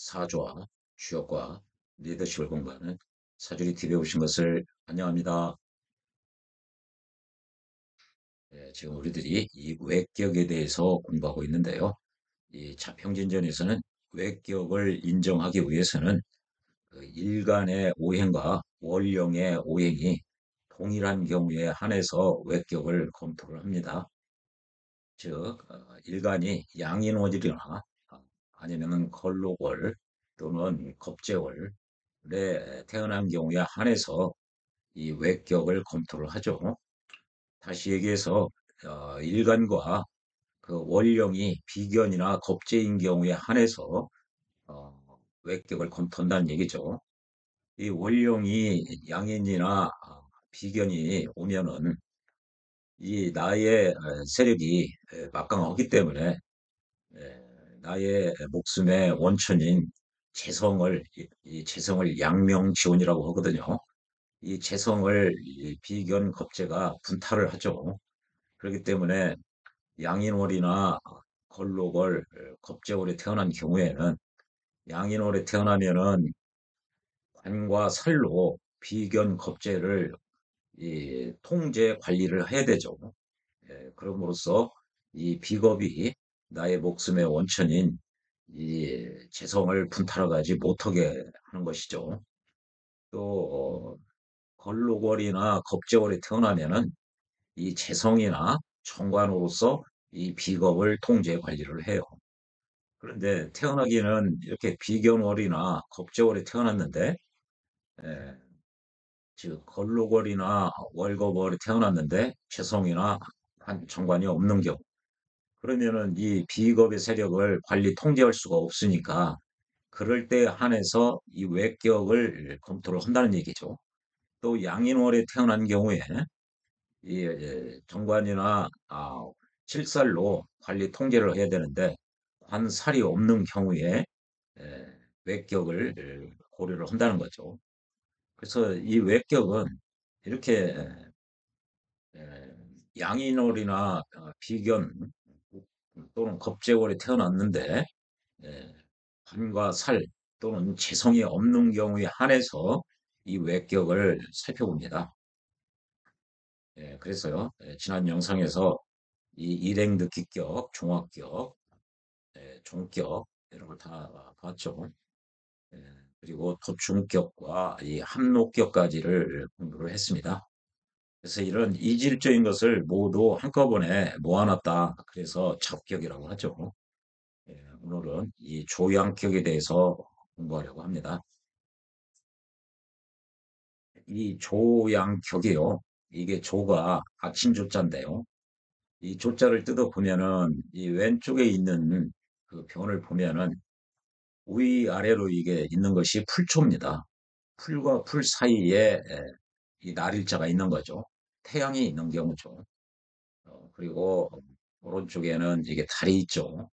사조와 취업과 리더십을 공부하는 사주리 TV에 오신 것을 환영합니다. 지금 우리들이 이 외격에 대해서 공부하고 있는데요. 이 자평진전에서는 외격을 인정하기 위해서는 그 일간의 오행과 월령의 오행이 동일한 경우에 한해서 외격을 검토를 합니다. 즉, 일간이 양인월이나 아니면은 걸록월 또는 겁재월에 태어난 경우에 한해서 이 외격을 검토를 하죠. 다시 얘기해서 일간과 그 월령이 비견이나 겁재인 경우에 한해서 외격을 검토한다는 얘기죠. 이 월령이 양인이나 비견이 오면은 이 나의 세력이 막강하기 때문에 나의 목숨의 원천인 재성을 이 재성을 양명지원이라고 하거든요. 이 재성을 이 비견 겁재가 분탈을 하죠. 그렇기 때문에 양인월이나 걸록월, 겁재월에 태어난 경우에는 양인월에 태어나면은 관과 살로 비견 겁재를 이 통제 관리를 해야 되죠. 그럼으로써 이 비겁이 나의 목숨의 원천인 이 재성을 분탈하지 못하게 하는 것이죠. 또 걸록월이나 겁재월에 태어나면은 이 재성이나 정관으로서 이 비겁을 통제 관리를 해요. 그런데 태어나기는 이렇게 비견월이나 겁재월에 태어났는데, 예, 즉 걸록월이나 월겁월에 태어났는데 재성이나 한 정관이 없는 경우, 그러면은 이 비겁의 세력을 관리 통제할 수가 없으니까 그럴 때 한해서 이 외격을 검토를 한다는 얘기죠. 또 양인월에 태어난 경우에 이 정관이나 칠살로 관리 통제를 해야 되는데 관살이 없는 경우에 에, 외격을 고려를 한다는 거죠. 그래서 이 외격은 이렇게 양인월이나 비견 또는 겁재월에 태어났는데 관과 살 또는 재성이 없는 경우에 한해서 이 외격을 살펴봅니다. 그래서요, 지난 영상에서 이 일행득 기격, 종합격, 종격 이런 걸 다 봤죠. 예, 그리고 도중격과 이 합록격까지를 공부를 했습니다. 그래서 이런 이질적인 것을 모두 한꺼번에 모아놨다. 그래서 잡격이라고 하죠. 오늘은 이 조양격에 대해서 공부하려고 합니다. 이 조양격이요. 이게 조가 아침 조자인데요. 이 조자를 뜯어보면은 이 왼쪽에 있는 그 변을 보면은 위아래로 이게 있는 것이 풀초입니다. 풀과 풀 사이에 이 날일자가 있는 거죠. 태양이 있는 경우죠. 그리고 오른쪽에는 이게 달이 있죠.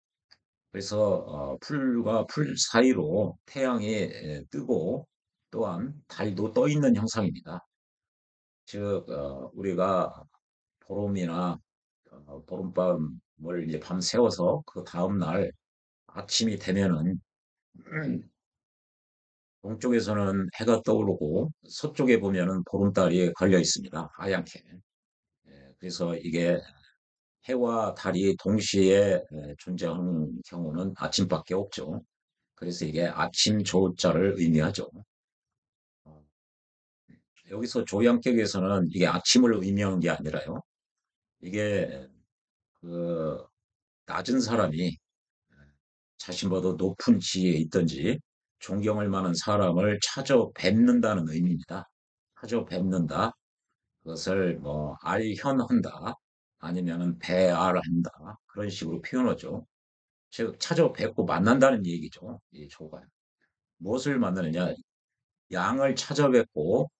그래서 풀과 풀 사이로 태양이 뜨고 또한 달도 떠 있는 형상입니다. 즉 우리가 보름이나 보름밤을 이제 밤 새워서 그 다음 날 아침이 되면은 동쪽에서는 해가 떠오르고 서쪽에 보면은 보름달이 걸려 있습니다. 하얗게. 그래서 이게 해와 달이 동시에 존재하는 경우는 아침밖에 없죠. 그래서 이게 아침 조자를 의미하죠. 어, 여기서 조양격에서는 이게 아침을 의미하는 게 아니라요. 이게 그 낮은 사람이 자신보다 높은 지위에 있든지 존경할 만한 사람을 찾아뵙는다는 의미입니다. 찾아뵙는다. 그것을 뭐 알현한다. 아니면은 배알한다. 그런 식으로 표현하죠. 즉 찾아뵙고 만난다는 얘기죠. 이 조가. 무엇을 만나느냐? 양을 찾아뵙고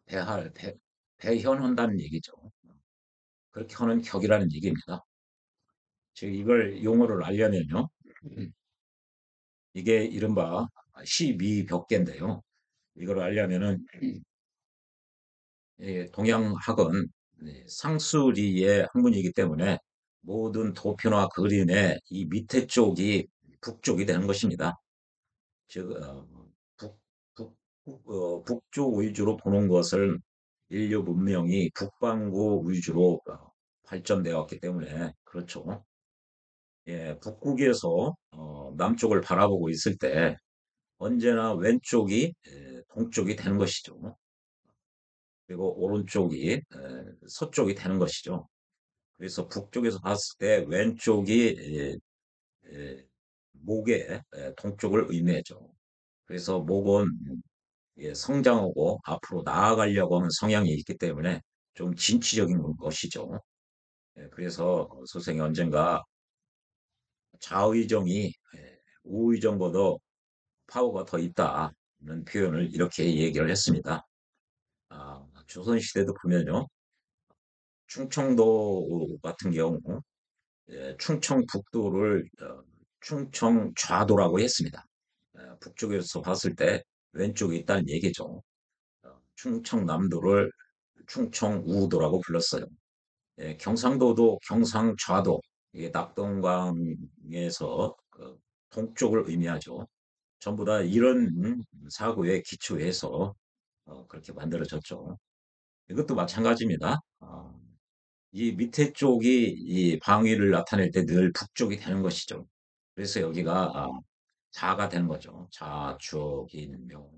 배할, 배, 배현한다는 얘기죠. 그렇게 하는 격이라는 얘기입니다. 즉 이걸 용어를 알려면요. 이게 이른바 십이벽계인데요. 이걸 알려면은 동양학은 상수리의 학문이기 때문에 모든 도표나 그림의 이 밑에 쪽이 북쪽이 되는 것입니다. 즉, 북, 북쪽 위주로 보는 것을 인류 문명이 북반구 위주로 발전되어 왔기 때문에, 그렇죠. 예, 북극에서 남쪽을 바라보고 있을 때 언제나 왼쪽이 동쪽이 되는 것이죠. 그리고 오른쪽이 서쪽이 되는 것이죠. 그래서 북쪽에서 봤을 때 왼쪽이 목의 동쪽을 의미하죠. 그래서 목은 성장하고 앞으로 나아가려고 하는 성향이 있기 때문에 좀 진취적인 것이죠. 그래서 선생이 언젠가 좌의정이 우의정보다 파워가 더 있다는 표현을 이렇게 얘기를 했습니다. 조선시대도 보면요. 충청도 같은 경우 충청북도를 충청좌도라고 했습니다. 북쪽에서 봤을 때 왼쪽에 있다는 얘기죠. 충청남도를 충청우도라고 불렀어요. 경상도도 경상좌도, 이게 낙동강에서 그 동쪽을 의미하죠. 전부 다 이런 사고에 기초해서 그렇게 만들어졌죠. 이것도 마찬가지입니다. 이 밑에 쪽이 이 방위를 나타낼 때 늘 북쪽이 되는 것이죠. 그래서 여기가 자가 되는 거죠. 자, 주어, 인, 명.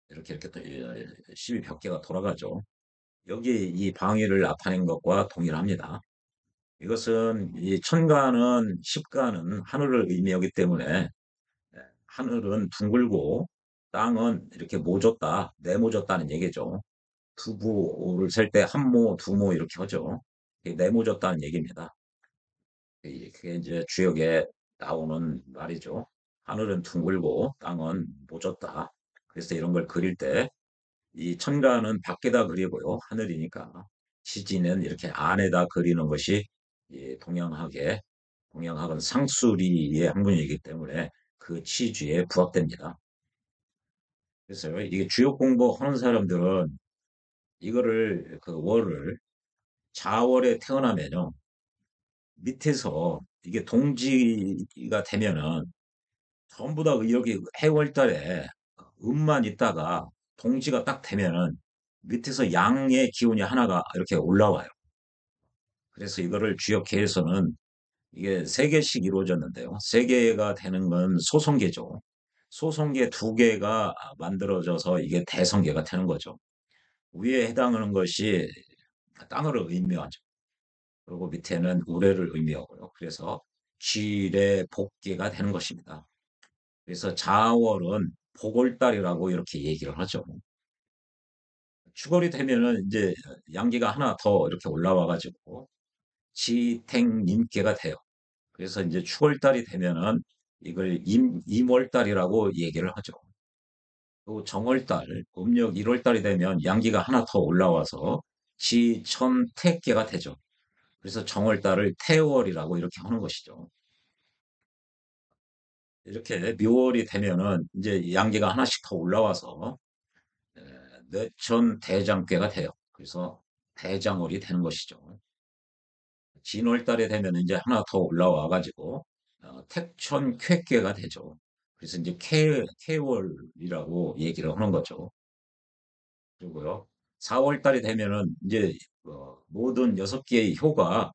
이렇게 또 12벽계가 돌아가죠. 여기 이 방위를 나타낸 것과 동일합니다. 이것은 이 천가는 십가는 하늘을 의미하기 때문에 하늘은 둥글고 땅은 이렇게 모졌다, 네모졌다는 얘기죠. 두부를 셀 때 한모, 두모 이렇게 하죠. 이게 네모졌다는 얘기입니다. 그게 이제 주역에 나오는 말이죠. 하늘은 둥글고 땅은 모졌다. 그래서 이런 걸 그릴 때 이 천가는 밖에다 그리고요. 하늘이니까 지지는 이렇게 안에다 그리는 것이 이 동양학은 상수리의 학문이기 때문에 그 취지에 부합됩니다. 그래서 이게 주역 공부하는 사람들은 이거를 그 월을 자월에 태어나면요. 밑에서 이게 동지가 되면은 전부 다 여기 해월달에 음만 있다가 동지가 딱 되면은 밑에서 양의 기운이 하나가 이렇게 올라와요. 그래서 이거를 주역계에서는 이게 세 개씩 이루어졌는데요. 세 개가 되는 건 소성계죠. 소성계 두 개가 만들어져서 이게 대성계가 되는 거죠. 위에 해당하는 것이 땅을 의미하죠. 그리고 밑에는 우레를 의미하고요. 그래서 쥐의 복계가 되는 것입니다. 그래서 자월은 복월달이라고 이렇게 얘기를 하죠. 추월이 되면은 이제 양기가 하나 더 이렇게 올라와 가지고 지택님계가 돼요. 그래서 이제 추월달이 되면은 이걸 임월달이라고 얘기를 하죠. 또 정월달, 음력 1월달이 되면 양기가 하나 더 올라와서 지천택계가 되죠. 그래서 정월달을 태월이라고 이렇게 하는 것이죠. 이렇게 묘월이 되면은 이제 양기가 하나씩 더 올라와서 뇌천 대장괴가 돼요. 그래서 대장월이 되는 것이죠. 진월달에 되면 이제 하나 더 올라와 가지고 택천 쾌괴가 되죠. 그래서 이제 쾌월이라고 얘기를 하는 거죠. 그리고요. 4월달이 되면은 이제 모든 6개의 효가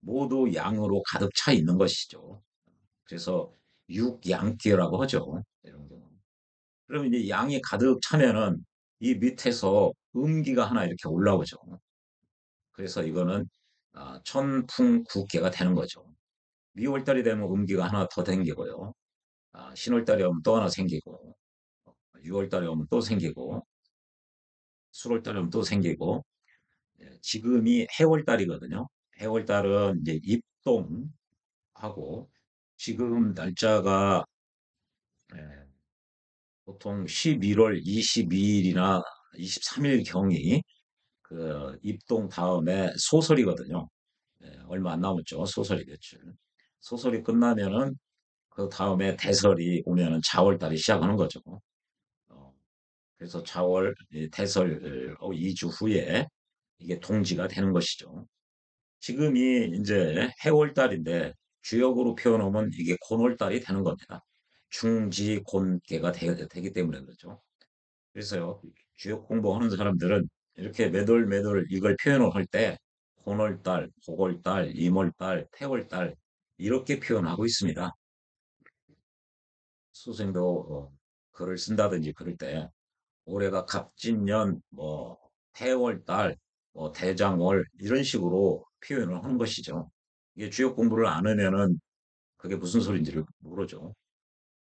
모두 양으로 가득 차 있는 것이죠. 그래서 육양귀라고 하죠. 이런 경우. 그러면 이제 양이 가득 차면은 이 밑에서 음기가 하나 이렇게 올라오죠. 그래서 이거는 천풍국계가 되는 거죠. 미월달이 되면 음기가 하나 더 생기고요. 신월달이 오면 또 하나 생기고, 6월달에 오면 또 생기고, 수월달에 오면 또 생기고, 지금이 해월달이거든요. 해월달은 이제 입동하고, 지금 날짜가 보통 11월 22일이나 23일 경이 그 입동 다음에 소설이거든요. 얼마 안 남았죠. 소설이 됐죠. 소설이 끝나면은 그 다음에 대설이 오면은 자월달이 시작하는 거죠. 어, 그래서 자월, 대설 2주 후에 이게 동지가 되는 것이죠. 지금이 이제 해월달인데 주역으로 표현하면 이게 곤월달이 되는 겁니다. 중지곤계가 되기 때문에 그렇죠. 그래서요, 주역 공부하는 사람들은 이렇게 매돌매돌 이걸 표현을 할 때, 혼월달, 복월달, 임월달, 태월달, 이렇게 표현하고 있습니다. 수생도 글을 쓴다든지 그럴 때, 올해가 갑진년, 뭐, 태월달, 뭐, 대장월, 이런 식으로 표현을 하는 것이죠. 이게 주역 공부를 안 하면은 그게 무슨 소리인지를 모르죠.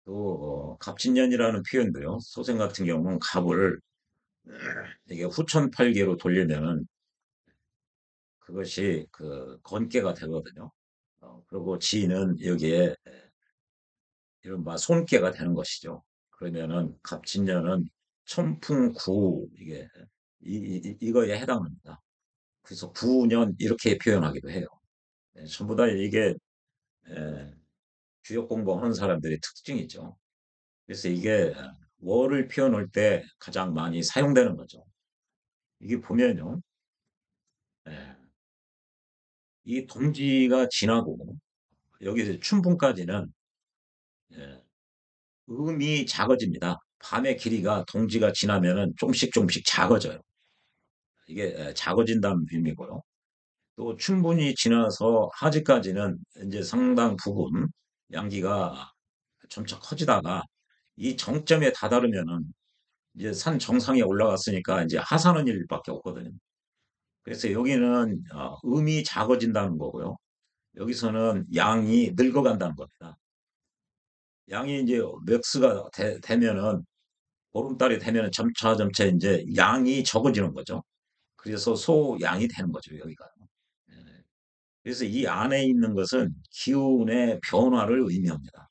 또, 갑진년이라는 표현도요, 소생 같은 경우는 갑을 이게 후천팔계로 돌리면은 그것이 그 건깨가 되거든요. 그리고 지는 여기에 이른바 손깨가 되는 것이죠. 그러면은 갑진년은 천풍구 이게 이거에 해당합니다. 그래서 구년 이렇게 표현하기도 해요. 전부 다 이게 에, 주역 공부하는 사람들의 특징이죠. 그래서 이게 월을 표현할 때 가장 많이 사용되는 거죠. 이게 보면요, 에, 이 동지가 지나고 여기서 춘분까지는 예, 음이 작아집니다. 밤의 길이가 동지가 지나면은 조금씩 조금씩 작아져요. 이게 작아진다는 의미고요. 또 춘분이 지나서 하지까지는 이제 상당 부분 양기가 점차 커지다가 이 정점에 다다르면은 이제 산 정상에 올라갔으니까 이제 하산한 일밖에 없거든요. 그래서 여기는 음이 작아진다는 거고요. 여기서는 양이 늙어간다는 겁니다. 양이 이제 맥스가 되면은 보름달이 되면 점차 점차 이제 양이 적어지는 거죠. 그래서 소양이 되는 거죠, 여기가. 예. 그래서 이 안에 있는 것은 기운의 변화를 의미합니다.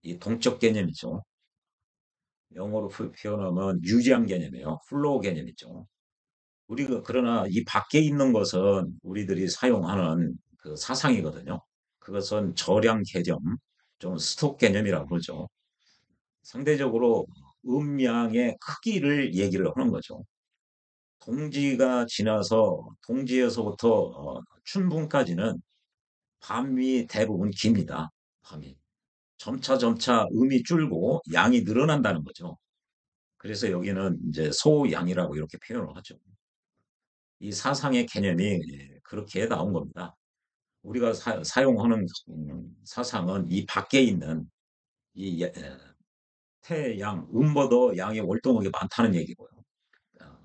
이 동적 개념이죠. 영어로 표현하면 유지한 개념이에요. 플로우 개념이죠. 우리가 그러나 이 밖에 있는 것은 우리들이 사용하는 그 사상이거든요. 그것은 절양 개념, 좀 스톡 개념이라고 그러죠. 상대적으로 음양의 크기를 얘기를 하는 거죠. 동지가 지나서 동지에서부터 춘분까지는 밤이 대부분 깁니다. 밤이. 점차 점차 음이 줄고 양이 늘어난다는 거죠. 그래서 여기는 이제 소양이라고 이렇게 표현을 하죠. 이 사상의 개념이 그렇게 나온 겁니다. 우리가 용하는 사상은 이 밖에 있는 이 태양, 음보다 양이 월등하게 많다는 얘기고요. 어,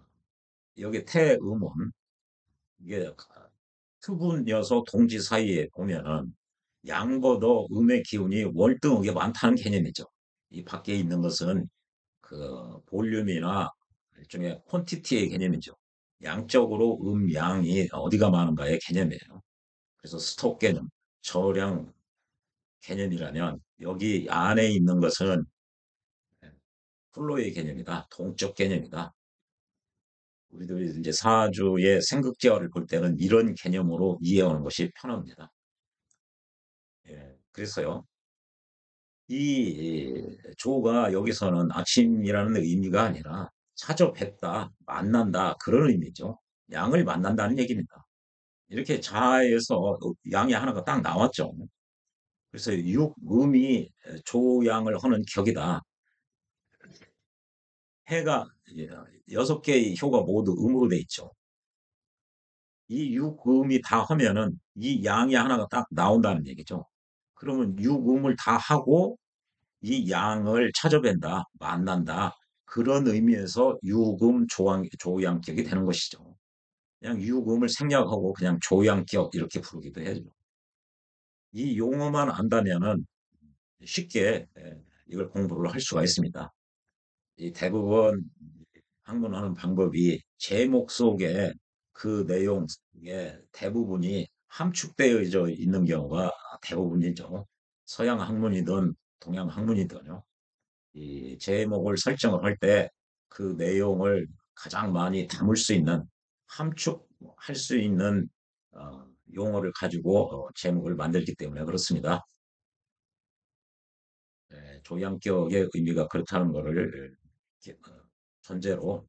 여기 태음은 이게 수분 여서 동지 사이에 보면은 양보다 음의 기운이 월등하게 많다는 개념이죠. 이 밖에 있는 것은 그 볼륨이나 일종의 퀀티티의 개념이죠. 양적으로 양이 어디가 많은가의 개념이에요. 그래서 스톡 개념, 저량 개념이라면 여기 안에 있는 것은 플로의 개념이다. 동적 개념이다. 우리들이 이제 사주의 생극재화를 볼 때는 이런 개념으로 이해하는 것이 편합니다. 예, 그래서요, 이 조가 여기서는 아침이라는 의미가 아니라 찾아뵙다, 만난다 그런 의미죠. 양을 만난다는 얘기입니다. 이렇게 자에서 양이 하나가 딱 나왔죠. 그래서 육음이 조양을 하는 격이다. 해가 6개의 효가 모두 음으로 돼 있죠. 이 육음이 다 하면은 이 양이 하나가 딱 나온다는 얘기죠. 그러면 육음을 다 하고 이 양을 찾아뵌다, 만난다. 그런 의미에서 유금 조양격이 되는 것이죠. 그냥 유금을 생략하고 그냥 조양격 이렇게 부르기도 해요. 이 용어만 안다면은 쉽게 이걸 공부를 할 수가 있습니다. 이 대부분 학문하는 방법이 제목 속에 그 내용의 대부분이 함축되어 있는 경우가 대부분이죠. 서양 학문이든 동양 학문이든요. 이 제목을 설정을 할 때 그 내용을 가장 많이 담을 수 있는 함축할 수 있는 용어를 가지고 제목을 만들기 때문에 그렇습니다. 조양격의 의미가 그렇다는 것을 전제로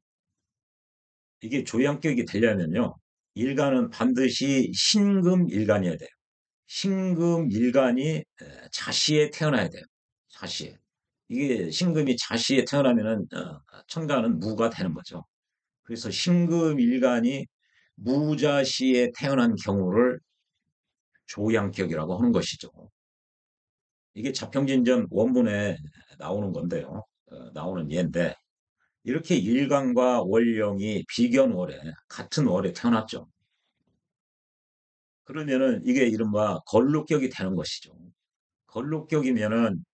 이게 조양격이 되려면요. 일간은 반드시 신금일간이어야 돼요. 신금일간이 자시에 태어나야 돼요. 자시에. 이게 신금이 자시에 태어나면은 천간은 무가 되는 거죠. 그래서 신금일간이 무자시에 태어난 경우를 조양격이라고 하는 것이죠. 이게 자평진전 원문에 나오는 건데요. 나오는 예인데 이렇게 일간과 월령이 비견월에 같은 월에 태어났죠. 그러면은 이게 이른바 걸록격이 되는 것이죠. 걸록격이면은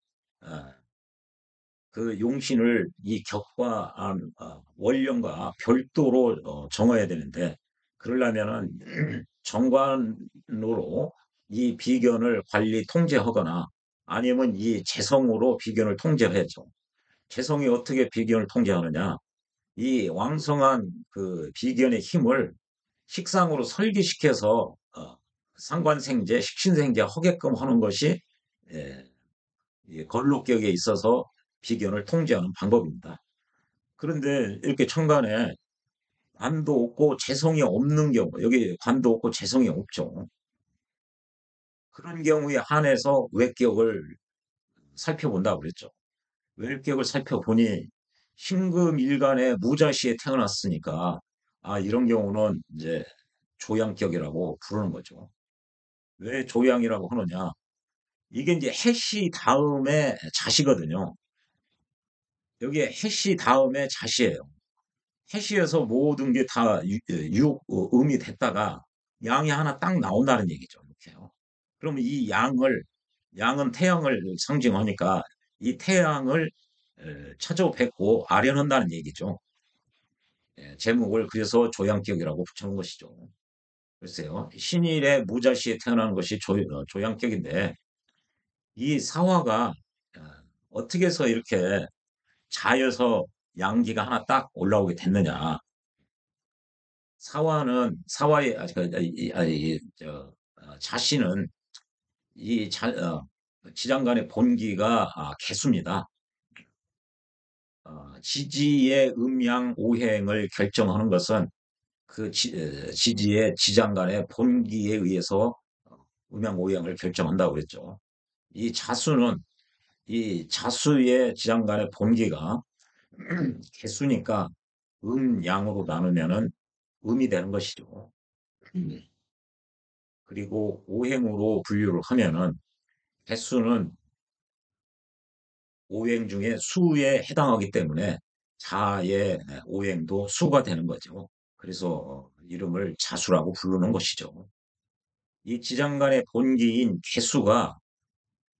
아, 그 용신을 이 격과 월령과 별도로 정해야 되는데 그러려면은 정관으로 이 비견을 관리 통제하거나 아니면 이 재성으로 비견을 통제해야죠. 재성이 어떻게 비견을 통제하느냐? 이 왕성한 그 비견의 힘을 식상으로 설계시켜서 상관생제, 식신생제 하게끔 하는 것이 예, 이 걸록격에 있어서 비견을 통제하는 방법입니다. 그런데 이렇게 천간에 관도 없고 재성이 없는 경우, 여기 관도 없고 재성이 없죠. 그런 경우에 한해서 외격을 살펴본다고 그랬죠. 외격을 살펴보니 신금일간의 무자시에 태어났으니까 이런 경우는 이제 조양격이라고 부르는 거죠. 왜 조양이라고 하느냐? 이게 이제 해시 다음에 자시거든요. 여기에 해시 다음에 자시예요. 해시에서 모든 게 다 음이 됐다가 양이 하나 딱 나온다는 얘기죠. 이렇게요. 그러면 이 양은 태양을 상징하니까 이 태양을 찾아뵙고 아련한다는 얘기죠. 예, 제목을 그래서 조양격이라고 붙여놓은 것이죠. 글쎄요. 신일의 무자시에 태어나는 것이 조양격인데 이 사화가 어떻게 해서 이렇게 자여서 양기가 하나 딱 올라오게 됐느냐. 사화의 자신은 지장간의 본기가 개수입니다. 지지의 음양 오행을 결정하는 것은 그 지지의 지장간의 본기에 의해서 음양 오행을 결정한다고 그랬죠. 이 자수는 이 자수의 지장간의 본기가 개수니까 음양으로 나누면은 음이 되는 것이죠. 음. 그리고 오행으로 분류를 하면은 개수는 오행 중에 수에 해당하기 때문에 자의 오행도 수가 되는 거죠. 그래서 이름을 자수라고 부르는 것이죠. 이 지장간의 본기인 개수가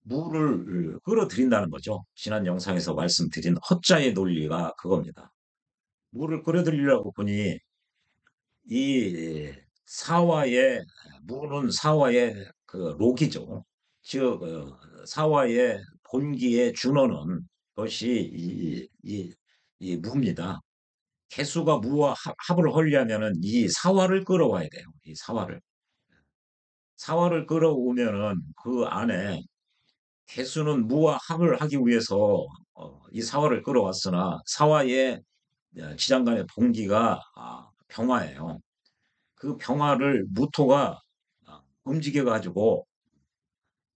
물을 끌어들인다는 거죠. 지난 영상에서 말씀드린 헛자의 논리가 그겁니다. 물을 끌어들이려고 보니 이 사화의 무는 사화의 그 록이죠. 즉 사화의 본기의 준어는 것이 이 무입니다. 개수가 무와 합을 하려면은 이 사화를 끌어와야 돼요. 이 사화를 끌어오면은 그 안에 개수는 무와 합을 하기 위해서 이 사화를 끌어왔으나 사화의 지장간의 본기가 병화예요. 그 병화를 무토가 움직여가지고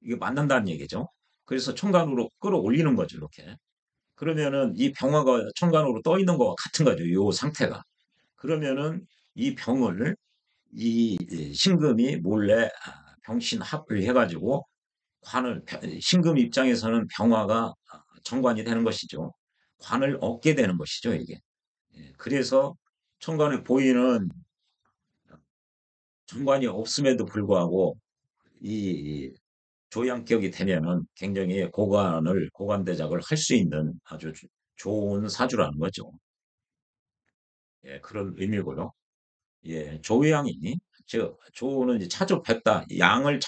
이게 만난다는 얘기죠. 그래서 천간으로 끌어올리는 거죠, 이렇게. 그러면은 이 병화가 천간으로 떠 있는 것과 같은 거죠, 이 상태가. 그러면은 이 병을 이 신금이 몰래 병신합을 해가지고 신금 입장에서는 병화가 정관이 되는 것이죠. 관을 얻게 되는 것이죠, 이게. 예, 그래서 천간에 보이는 정관이 없음에도 불구하고 이 조양격이 되면은 굉장히 고관대작을 할 수 있는 아주 좋은 사주라는 거죠. 예, 그런 의미고요. 예, 조양이 즉 조는 이제 찾아뵙다, 양을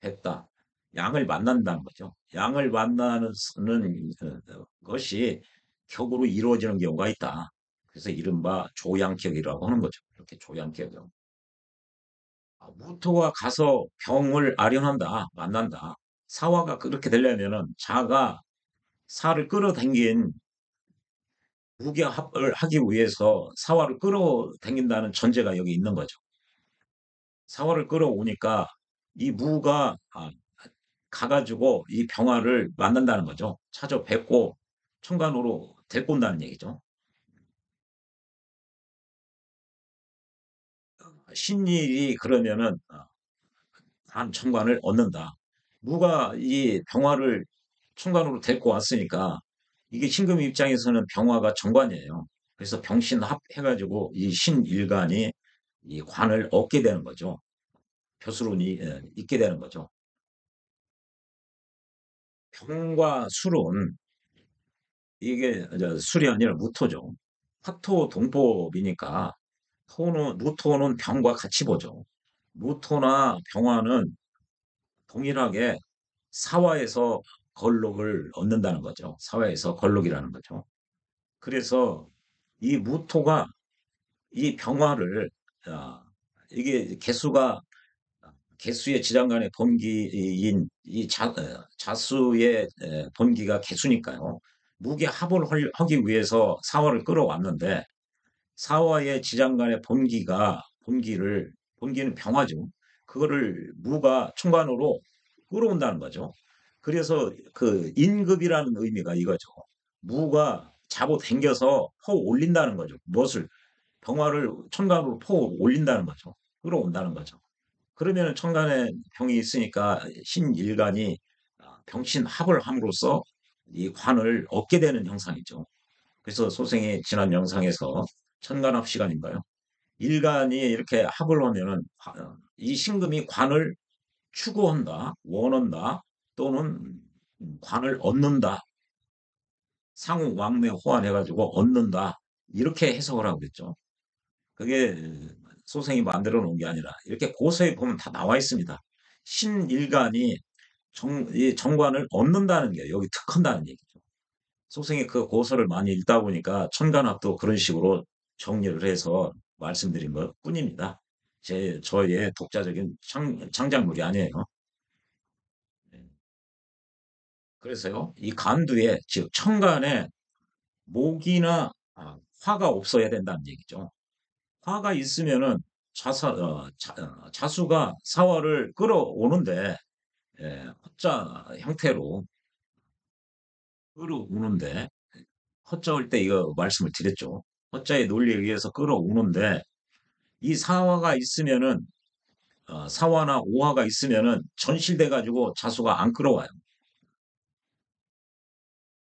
뵙다, 양을 만난다는 거죠. 양을 만나는 것이 격으로 이루어지는 경우가 있다. 그래서 이른바 조양격이라고 하는 거죠. 이렇게 조양격이요. 무토가 가서 병을 아련한다, 만난다. 사화가 그렇게 되려면은 자가 사를 끌어당긴 무게합을 하기 위해서 사화를 끌어당긴다는 전제가 여기 있는 거죠. 사화를 끌어오니까 이 무가 가가지고 이 병화를 만난다는 거죠. 찾아뵙고 천간으로 데리고 온다는 얘기죠. 신일이 그러면은 한 천간을 얻는다. 누가 이 병화를 천간으로 데리고 왔으니까 이게 신금 입장에서는 병화가 정관이에요. 그래서 병신합 해가지고 이 신일간이 이 관을 얻게 되는 거죠. 벼슬운이 있게 되는 거죠. 병과 술은 이게 술이 아니라 무토죠. 화토 동법이니까 무토는 병과 같이 보죠. 무토나 병화는 동일하게 사화에서 걸록을 얻는다는 거죠. 사화에서 걸록이라는 거죠. 그래서 이 무토가 이 병화를 아, 이게 개수의 지장간의 본기인 이 자수의 본기가 개수니까요. 무게 합을 하기 위해서 사화를 끌어왔는데 사화의 지장간의 본기는 병화죠. 그거를 무가 천간으로 끌어온다는 거죠. 그래서 그 인급이라는 의미가 이거죠. 무가 잡아 당겨서 퍼 올린다는 거죠. 무엇을 병화를 천간으로 퍼 올린다는 거죠. 끌어온다는 거죠. 그러면 천간에 병이 있으니까 신일간이 병신합을 함으로써 이 관을 얻게 되는 형상이죠. 그래서 소생이 지난 영상에서 천간합 시간인가요? 일간이 이렇게 합을 하면은 이 신금이 관을 추구한다, 원한다, 또는 관을 얻는다, 상호 왕래 호환해가지고 얻는다 이렇게 해석을 하고 있죠. 그게 소생이 만들어 놓은 게 아니라 이렇게 고서에 보면 다 나와 있습니다. 신일간이 이 정관을 얻는다는 게 여기 특한다는 얘기죠. 소생이 그 고서를 많이 읽다 보니까 천간합도 그런 식으로 정리를 해서 말씀드린 것 뿐입니다. 저의 독자적인 창작물이 아니에요. 네. 그래서요, 이 간두에, 즉, 천간에 목이나 화가 없어야 된다는 얘기죠. 화가 있으면은 자수가 사화를 끌어오는데, 허자 형태로 끌어오는데, 허자일 때 이거 말씀을 드렸죠. 허자의 논리에 의해서 끌어오는데, 이 사화가 있으면은, 사화나 오화가 있으면은 전실돼가지고 자수가 안 끌어와요.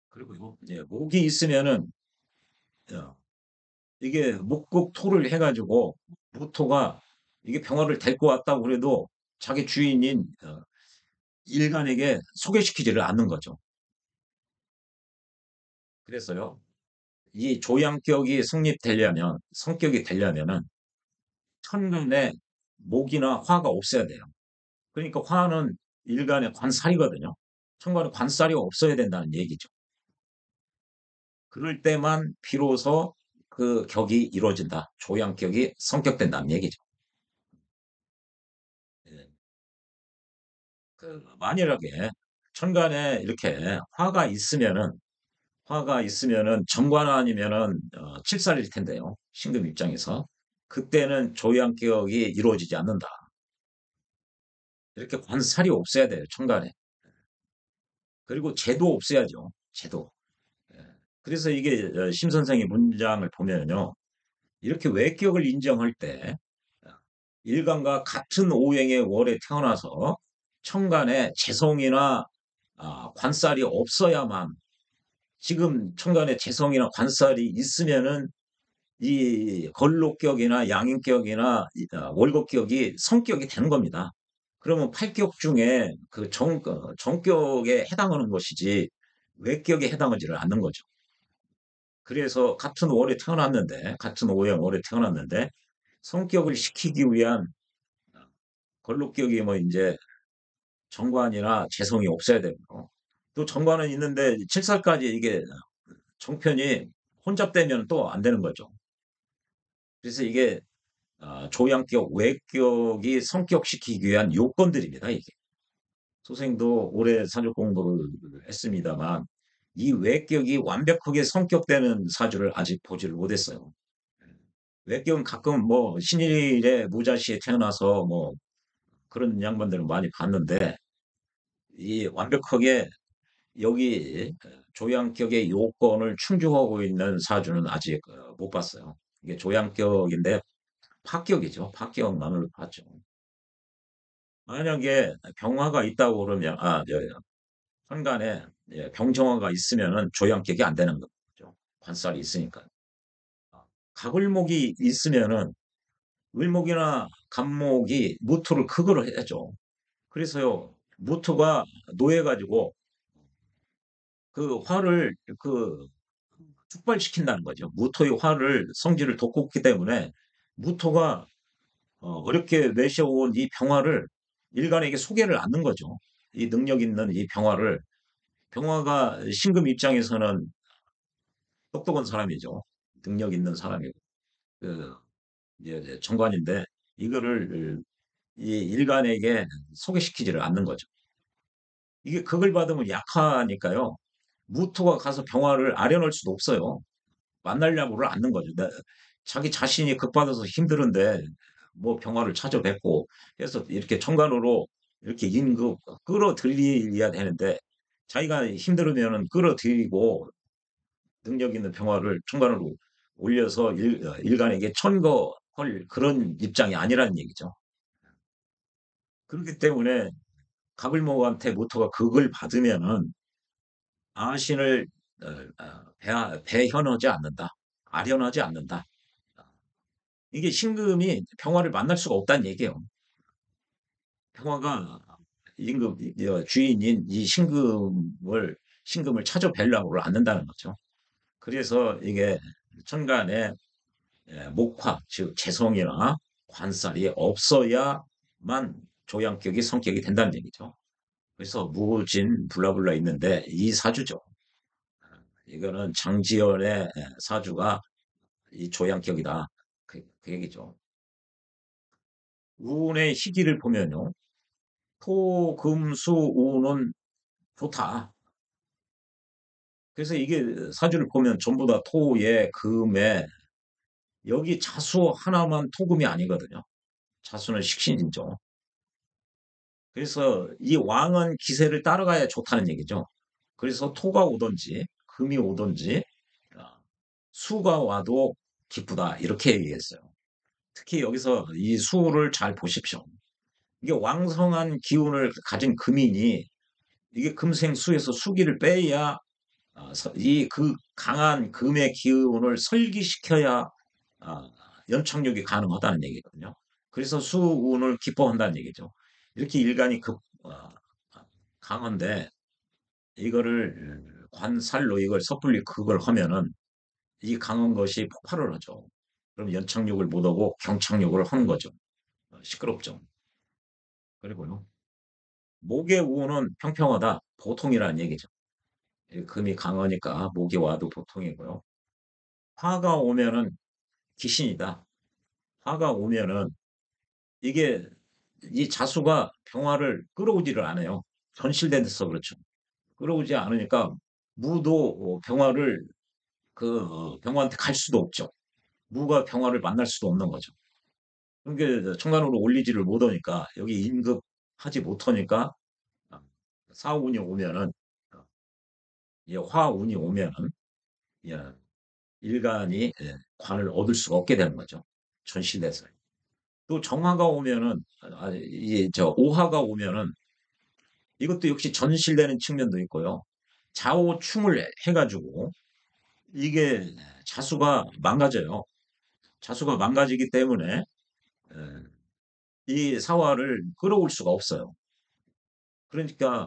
그리고 목이 있으면은, 어, 이게 목극토를 해가지고, 무토가 이게 병화를 데리고 왔다고 그래도 자기 주인인 일간에게 소개시키지를 않는 거죠. 그래서요, 이 조양격이 성립되려면, 성격이 되려면은 천간에 목이나 화가 없어야 돼요. 그러니까 화는 일간의 관살이거든요. 천간에 관살이 없어야 된다는 얘기죠. 그럴 때만 비로소 그 격이 이루어진다. 조양격이 성격된다는 얘기죠. 예. 만일하게 천간에 이렇게 화가 있으면은 정관 아니면은 칠살일 텐데요. 신금 입장에서 그때는 조양격이 이루어지지 않는다. 이렇게 관살이 없어야 돼요. 천간에. 그리고 제도 없어야죠. 제도. 예. 그래서 이게 심 선생의 문장을 보면요. 이렇게 외격을 인정할 때 일간과 같은 오행의 월에 태어나서 천간에 재성이나 관살이 없어야만 지금 천간에 재성이나 관살이 있으면은 이 걸록격이나 양인격이나 월곡격이 성격이 되는 겁니다. 그러면 팔격 중에 그 정격에 해당하는 것이지 외격에 해당하지를 않는 거죠. 그래서 같은 오행 월에 태어났는데 성격을 시키기 위한 걸록격이 뭐 이제 정관이나 재성이 없어야 되고 또 정관은 있는데 7살까지 이게 정편이 혼잡되면 또 안 되는 거죠. 그래서 이게 조양격, 외격이 성격시키기 위한 요건들입니다, 이게. 소생도 오래 사주 공부를 했습니다만 이 외격이 완벽하게 성격되는 사주를 아직 보지를 못했어요. 외격은 가끔 뭐 신일에 무자시에 태어나서 뭐 그런 양반들은 많이 봤는데 이 완벽하게 여기 조양격의 요건을 충족하고 있는 사주는 아직 못 봤어요. 이게 조양격인데 파격이죠. 파격만을 봤죠. 만약에 병화가 있다고 그러면 현관에 병정화가 있으면은 조양격이 안 되는 거죠. 관살이 있으니까. 가글목이 있으면은 을목이나 간목이 무토를 극으로 해야죠. 그래서요, 무토가 노해가지고 그 화를 축발시킨다는 거죠. 무토의 화를 성질을 돋궜기 때문에 무토가 어렵게 내세워온 이 병화를 일간에게 소개를 않는 거죠. 이 능력 있는 이 병화를 병화가 신금 입장에서는 똑똑한 사람이죠. 능력 있는 사람이고 그 이제 정관인데 이거를 이 일간에게 소개시키지를 않는 거죠. 이게 극을 받으면 약하니까요. 무토가 가서 병화를 아려놓을 수도 없어요. 만나려고를 않는 거죠. 자기 자신이 극받아서 힘들은데 뭐 병화를 찾아뵙고 해서 이렇게 천간으로 이렇게 인급 끌어들여야 되는데 자기가 힘들으면은 끌어들이고 능력 있는 병화를 천간으로 올려서 일간에게 천거할 그런 입장이 아니라는 얘기죠. 그렇기 때문에 가불목한테 모토가 극을 받으면은 아신을 배현하지 않는다. 아련하지 않는다. 이게 신금이 평화를 만날 수가 없다는 얘기예요. 평화가 임금 주인인 이 신금을 찾아뵈려고 않는다는 거죠. 그래서 이게 천간에 목화 즉 재성이나 관살이 없어야만 조양격이 성격이 된다는 얘기죠. 그래서 무진 블라블라 있는데 이 사주죠. 이거는 장지연의 사주가 이 조양격이다. 그 얘기죠. 운의 희기를 보면요. 토, 금, 수, 우는 좋다. 그래서 이게 사주를 보면 전부 다 토에, 금에, 여기 자수 하나만 토금이 아니거든요. 자수는 식신이죠. 그래서 이 왕은 기세를 따라가야 좋다는 얘기죠. 그래서 토가 오든지, 금이 오든지, 아, 수가 와도 기쁘다. 이렇게 얘기했어요. 특히 여기서 이 수를 잘 보십시오. 이게 왕성한 기운을 가진 금인이 이게 금생수에서 수기를 빼야 이 그 강한 금의 기운을 설기시켜야 연착륙이 가능하다는 얘기거든요. 그래서 수운을 기뻐한다는 얘기죠. 이렇게 일간이 강한데 이거를 관살로 이걸 섣불리 그걸 하면은 이 강한 것이 폭발을 하죠. 그럼 연착륙을 못하고 경착륙을 하는 거죠. 시끄럽죠. 그리고요. 목의 우는 평평하다. 보통이라는 얘기죠. 금이 강하니까 목이 와도 보통이고요. 화가 오면은 귀신이다. 화가 오면은 이게 이 자수가 병화를 끌어오지를 않아요. 현실돼서 그렇죠. 끌어오지 않으니까 무도 병화를 병화한테 갈 수도 없죠. 무가 병화를 만날 수도 없는 거죠. 그게 천간으로 올리지를 못하니까 여기 임급하지 못하니까 사운이 오면은 화운이 오면은 예, 일간이 관을 얻을 수가 없게 되는 거죠. 전시돼서. 또 정화가 오면은 이제 저 오화가 오면은 이것도 역시 전실되는 측면도 있고요. 좌우충을 해가지고 이게 자수가 망가져요. 자수가 망가지기 때문에 이 사화를 끌어올 수가 없어요. 그러니까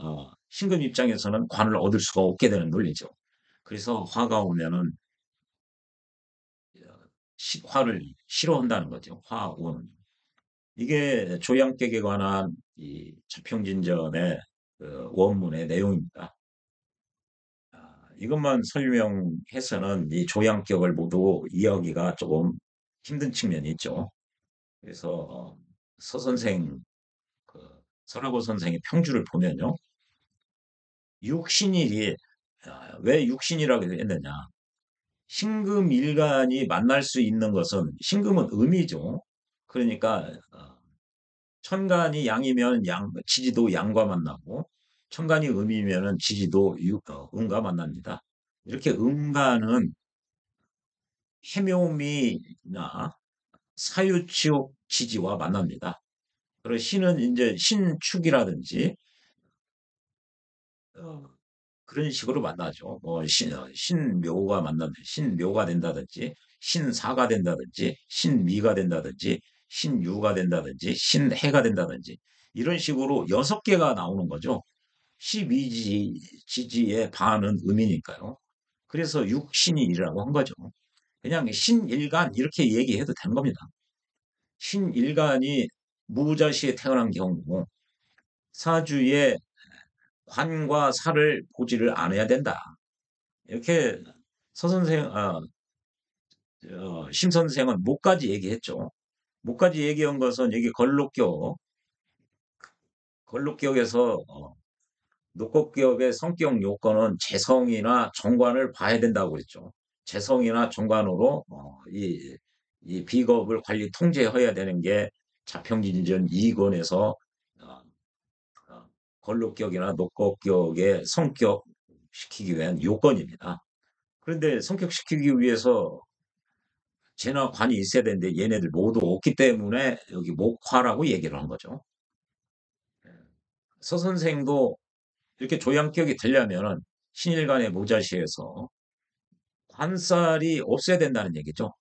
신금 입장에서는 관을 얻을 수가 없게 되는 논리죠. 그래서 화가 오면은 화를 싫어한다는 거죠. 화운. 이게 조양격에 관한 이 자평진전의 원문의 내용입니다. 이것만 설명해서는 이 조양격을 모두 이해하기가 조금 힘든 측면이 있죠. 그래서 서 선생, 그 설하고 선생의 평주를 보면요. 육신일이 왜 육신이라고 했느냐. 신금일간이 만날 수 있는 것은 신금은 음이죠. 그러니까 천간이 양이면 지지도 양과 만나고 천간이 음이면은 지지도 음과 만납니다. 이렇게 음과는 해묘미나 사유치옥 지지와 만납니다. 그리고 신은 이제 신축이라든지 어, 그런 식으로 만나죠. 뭐 신묘가 만나면 신묘가 된다든지 신사가 된다든지 신미가 된다든지 신유가 된다든지 신해가 된다든지 이런 식으로 6개가 나오는 거죠. 12지지의 반은 음이니까요. 그래서 육신이라고 한 거죠. 그냥 신일간 이렇게 얘기해도 되는 겁니다. 신일간이 무자시에 태어난 경우 사주에 관과 사를 보지를 않아야 된다. 이렇게 심 선생은 목까지 얘기했죠. 목까지 얘기한 것은 여기 걸록격에서 녹곡기업의 성격 요건은 재성이나 정관을 봐야 된다고 그랬죠. 재성이나 정관으로 이 비겁을 관리 통제해야 되는 게 자평진전 2권에서 걸록격이나 녹곡격의 성격 시키기 위한 요건입니다. 그런데 성격시키기 위해서 재나 관이 있어야 되는데 얘네들 모두 없기 때문에 여기 목화라고 얘기를 한 거죠. 서 선생도 이렇게 조양격이 되려면은 신일간의 모자시에서 관살이 없어야 된다는 얘기죠.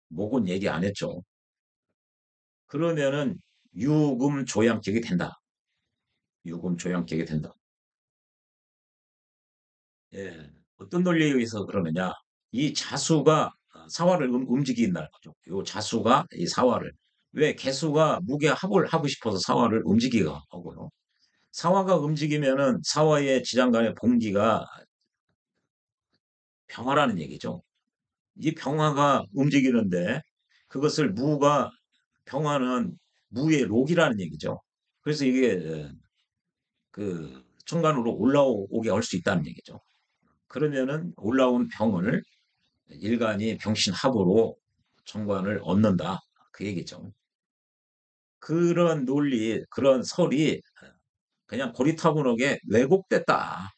목은 얘기 안 했죠. 그러면은 유금 조양격이 된다. 유금 조양격이 된다. 예. 어떤 논리에 의해서 그러느냐? 이 자수가 사화를 움직인다는 거죠. 요 자수가 이 사화를 왜 개수가 무게 합을 하고 싶어서 사화를 움직이게 하고요. 사화가 움직이면은 사화의 지장간의 봉기가 병화라는 얘기죠. 이 병화가 움직이는데 그것을 무가 병화는 무의 록이라는 얘기죠. 그래서 이게 그 천간으로 올라오게 할 수 있다는 얘기죠. 그러면은 올라온 병을 일간이 병신합으로 정관을 얻는다. 그 얘기죠. 그런 논리, 그런 설이 그냥 고리타분하게 왜곡됐다.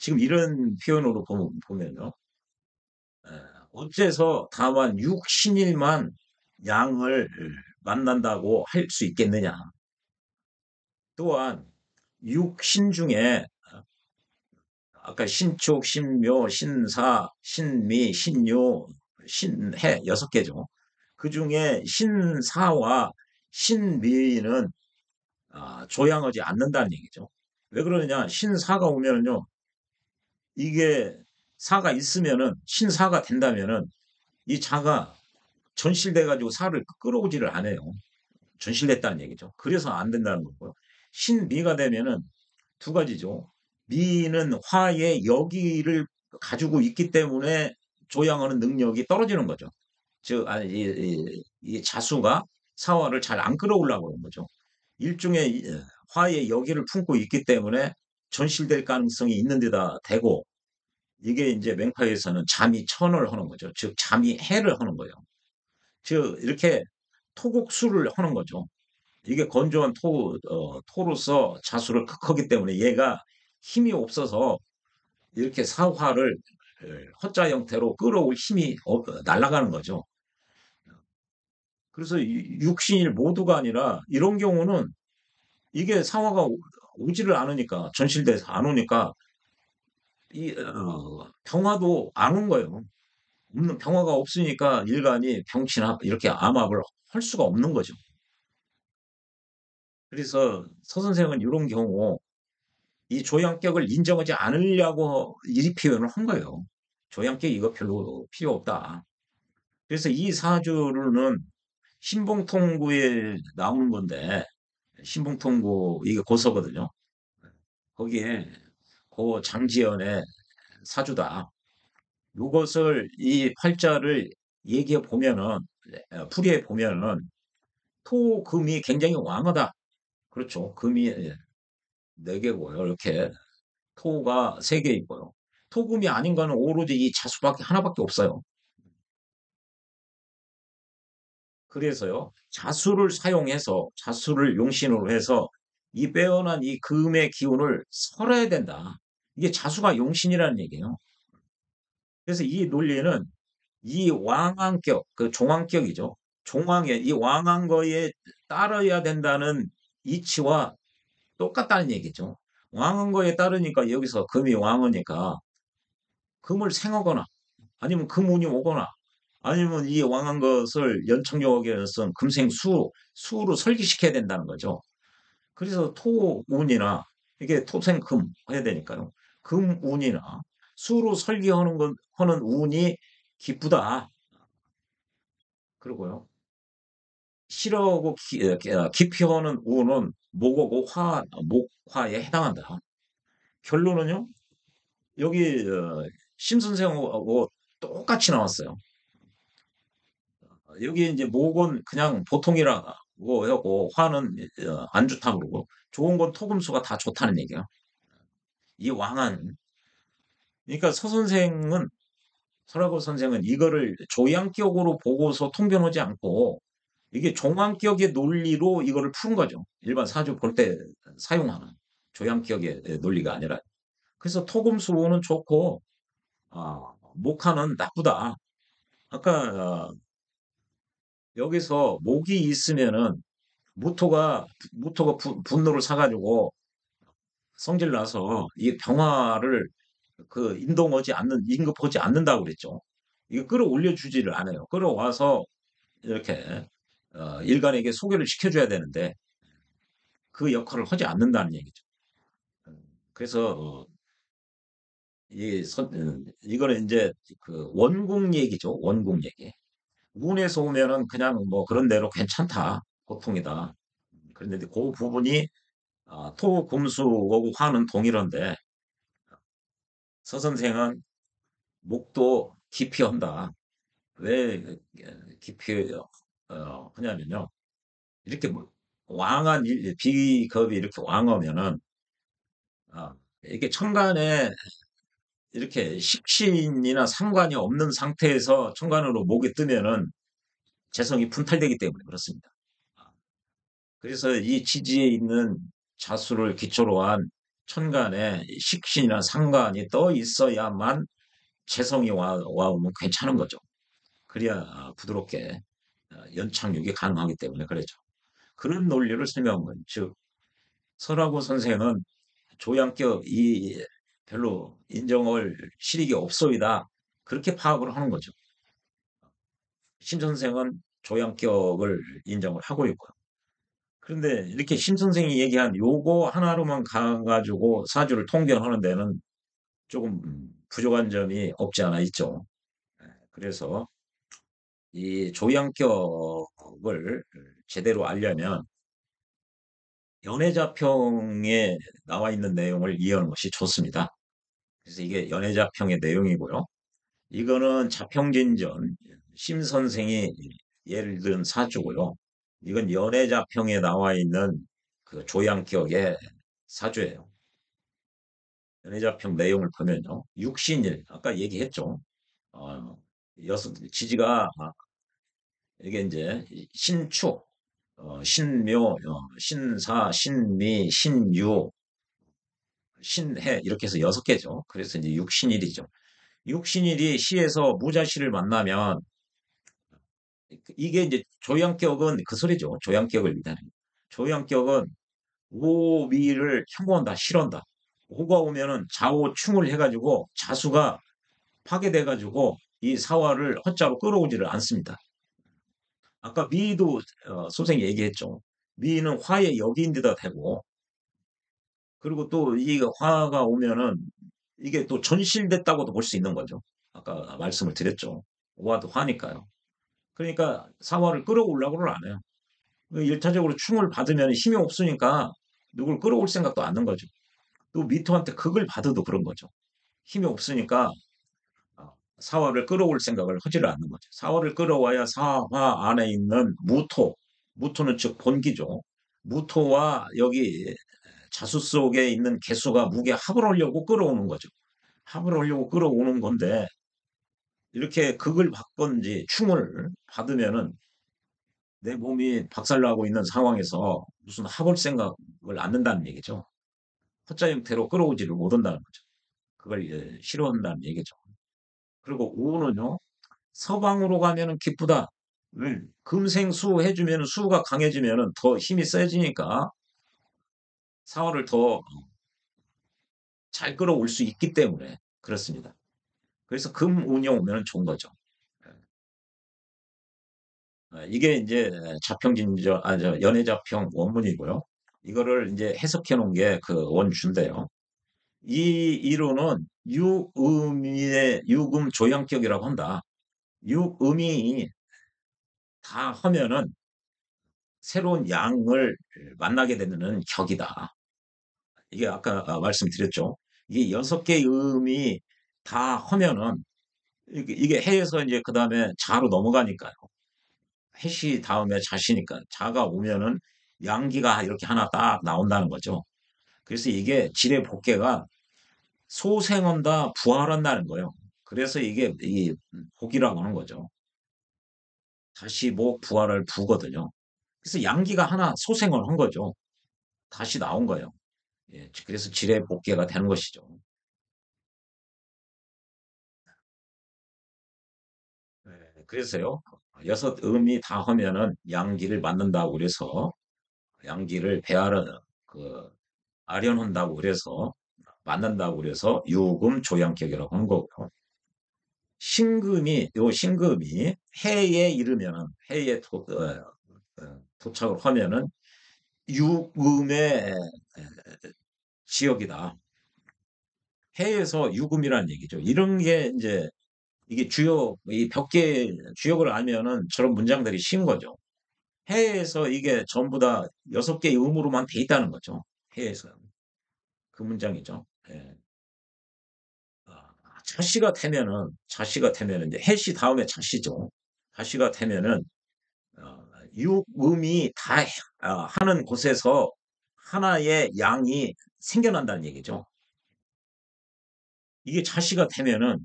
지금 이런 표현으로 보면요. 어째서 다만 육신일만 양을 만난다고 할 수 있겠느냐. 또한 육신 중에 아까 신축, 신묘, 신사, 신미, 신유, 신해 6개죠. 그 중에 신사와 신미는 조양하지 않는다는 얘기죠. 왜 그러느냐? 신사가 오면은요, 이게 사가 있으면은 신사가 된다면은 이 자가 전실돼가지고 사를 끌어오지를 않아요. 전실됐다는 얘기죠. 그래서 안 된다는 거고요. 신미가 되면은 두 가지죠. 미는 화의 여기를 가지고 있기 때문에 조양하는 능력이 떨어지는 거죠. 즉, 이 자수가 사화를 잘 안 끌어오려고 그런 거죠. 일종의 화의 여기를 품고 있기 때문에 전실될 가능성이 있는 데다 대고 이게 이제 맹파에서는 잠이 천을 하는 거죠. 즉, 잠이 해를 하는 거예요. 즉, 이렇게 토국수를 하는 거죠. 이게 건조한 토로서 자수를 극하기 때문에 얘가 힘이 없어서 이렇게 사화를 허자 형태로 끌어올 힘이 날아가는 거죠. 그래서 육신일 모두가 아니라 이런 경우는 이게 사화가 오지를 않으니까 전실돼서 안 오니까 이 병화도 안 온 거예요. 없는 병화가 없으니까 일간이 병신합 이렇게 암합을 할 수가 없는 거죠. 그래서 서 선생은 이런 경우 이 조양격을 인정하지 않으려고 이 표현을 한 거예요. 조양격 이거 별로 필요 없다. 그래서 이 사주는 신봉통구에 나오는 건데 신봉통구 이게 고서거든요. 거기에 고 장지연의 사주다. 이것을 이 팔자를 얘기해 보면은 풀이해 보면은 토금이 굉장히 왕하다. 그렇죠. 금이 4개고요. 이렇게 토가 3개 있고요. 토금이 아닌 거는 오로지 이 자수밖에 하나밖에 없어요. 그래서요. 자수를 사용해서 자수를 용신으로 해서 이 빼어난 이 금의 기운을 설어야 된다. 이게 자수가 용신이라는 얘기예요. 그래서 이 논리는 이 왕왕격, 그 종왕격이죠. 종왕의 이 왕왕거에 따라야 된다는 이치와 똑같다는 얘기죠. 왕왕거에 따르니까 여기서 금이 왕이니까 금을 생하거나 아니면 금운이 오거나 아니면 이 왕한 것을 연청력에서 금생수, 수로 설기시켜야 된다는 거죠. 그래서 토운이나 이게 토생금 해야 되니까요. 금운이나 수로 설계하는 건 하는 운이 기쁘다. 그리고요. 실하고 기피하는 운은 목하고 목화에 해당한다. 결론은요. 여기 심 선생하고 똑같이 나왔어요. 여기 이제 목은 그냥 보통이라고 하고 화는 안 좋다고 그러고 좋은 건 토금수가 다 좋다는 얘기야. 이 왕한 그러니까 서라고 선생은 이거를 조양격으로 보고서 통변하지 않고 이게 종왕격의 논리로 이거를 푸는 거죠. 일반 사주 볼 때 사용하는 조양격의 논리가 아니라. 그래서 토금수는 좋고 목화는 나쁘다. 아까 여기서 목이 있으면은 무토가 분노를 사가지고 성질 나서 이 병화를 그 임급하지 않는다고 그랬죠. 이거 끌어올려 주지를 않아요. 끌어와서 이렇게 일간에게 소개를 시켜줘야 되는데 그 역할을 하지 않는다는 얘기죠. 그래서 이거는 이제 그 원궁 얘기죠. 원궁 얘기. 운에서 오면은 그냥 뭐 그런 대로 괜찮다. 보통이다. 그런데 그 부분이 토, 금수하고 화는 동일한데 서 선생은 목도 기피한다. 왜 기피 하냐면요. 이렇게 왕한 비겁이 이렇게 왕하면은 이게 천간에 이렇게 식신이나 상관이 없는 상태에서 천간으로 목이 뜨면은 재성이 분탈되기 때문에 그렇습니다. 그래서 이 지지에 있는 자수를 기초로 한 천간에 식신이나 상관이 떠 있어야만 재성이 와오면 괜찮은 거죠. 그래야 부드럽게 연착륙이 가능하기 때문에 그랬죠. 그런 논리를 설명한 거예요. 즉 설하고 선생은 조양격이 별로 인정할 실익이 없소이다. 그렇게 파악을 하는 거죠. 심 선생은 조양격을 인정을 하고 있고요. 그런데 이렇게 심 선생이 얘기한 요거 하나로만 가가지고 사주를 통견하는 데는 조금 부족한 점이 없지 않아 있죠. 그래서 이 조양격을 제대로 알려면 연애자평에 나와 있는 내용을 이해하는 것이 좋습니다. 그래서 이게 연애자평의 내용이고요. 이거는 자평진전 심 선생이 예를 든 사주고요. 이건 연애자평에 나와 있는 그 조양격의 사주예요. 연애자평 내용을 보면요. 육신일 아까 얘기했죠. 어, 지지가 이게 이제 신축, 신묘, 신사, 신미, 신유, 신해 이렇게 해서 6개죠. 그래서 이제 육신일이죠. 육신일이 시에서 무자시를 만나면 이게 이제 조양격은 그 소리죠. 조양격을 일단은. 조양격은 오미를 혐오한다, 싫어한다. 오가 오면은 좌오충을 해가지고 자수가 파괴돼가지고 이 사화를 헛자로 끌어오지를 않습니다. 아까 미도 선생님 얘기했죠. 미는 화의 역인데다 대고 그리고 또 이 화가 오면은 이게 또 전실됐다고도 볼 수 있는 거죠. 아까 말씀을 드렸죠. 오화도 화니까요. 그러니까 사화를 끌어올라고를 안 해요. 일차적으로 충을 받으면 힘이 없으니까 누굴 끌어올 생각도 안 하는 거죠. 또 미토한테 극을 받아도 그런 거죠. 힘이 없으니까 사화를 끌어올 생각을 하지를 않는 거죠. 사화를 끌어와야 사화 안에 있는 무토는 즉 본기죠. 무토와 여기 자수 속에 있는 개수가 무게 합을 하려고 끌어오는 거죠. 합을 하려고 끌어오는 건데 이렇게 극을 받건지 충을 받으면은 내 몸이 박살나고 있는 상황에서 무슨 해볼 생각을 않는다는 얘기죠. 헛자 형태로 끌어오지를 못한다는 거죠. 그걸 싫어한다는 얘기죠. 그리고 우는요, 서방으로 가면은 기쁘다. 금생수 해주면 수가 강해지면은 더 힘이 세지니까 사활을 더 잘 끌어올 수 있기 때문에 그렇습니다. 그래서 금운이 오면 좋은 거죠. 이게 이제 자평진저, 저 연애자평 원문이고요. 이거를 이제 해석해 놓은 게 그 원주인데요. 이 이론은 유음의 유금 조양격이라고 한다. 유음이 다 하면은 새로운 양을 만나게 되는 격이다. 이게 아까 말씀드렸죠. 이게 6개의 음이 다 하면은 이게 해에서 이제 그 다음에 자로 넘어가니까요. 해시 다음에 자시니까 자가 오면은 양기가 이렇게 하나 딱 나온다는 거죠. 그래서 이게 지뢰 복개가 소생한다, 부활한다는 거예요. 그래서 이게 이 복이라고 하는 거죠. 다시 목 부활을 부거든요. 그래서 양기가 하나 소생을 한 거죠. 다시 나온 거예요. 예, 그래서 지뢰 복개가 되는 것이죠. 예, 그래서요. 여섯 음이 다 하면은 양기를 맞는다고 그래서 양기를 배아려 그 아련한다고 그래서 맞는다고 그래서 유금 조양격이라고 하는 거고요. 신금이 해에 이르면은 해에 도착을 하면은 유금의 지역이다. 해에서 유금이라는 얘기죠. 이런 게 이제 이게 주역 이 몇 개 주역을 알면은 저런 문장들이 쉬운 거죠. 해에서 이게 전부 다 6개의 음으로만 돼 있다는 거죠. 해에서 그 문장이죠. 예. 자시가 되면은 이제 해시 다음에 자시죠. 자시가 되면은 육음이 다 하는 곳에서 하나의 양이 생겨난다는 얘기죠. 이게 자시가 되면은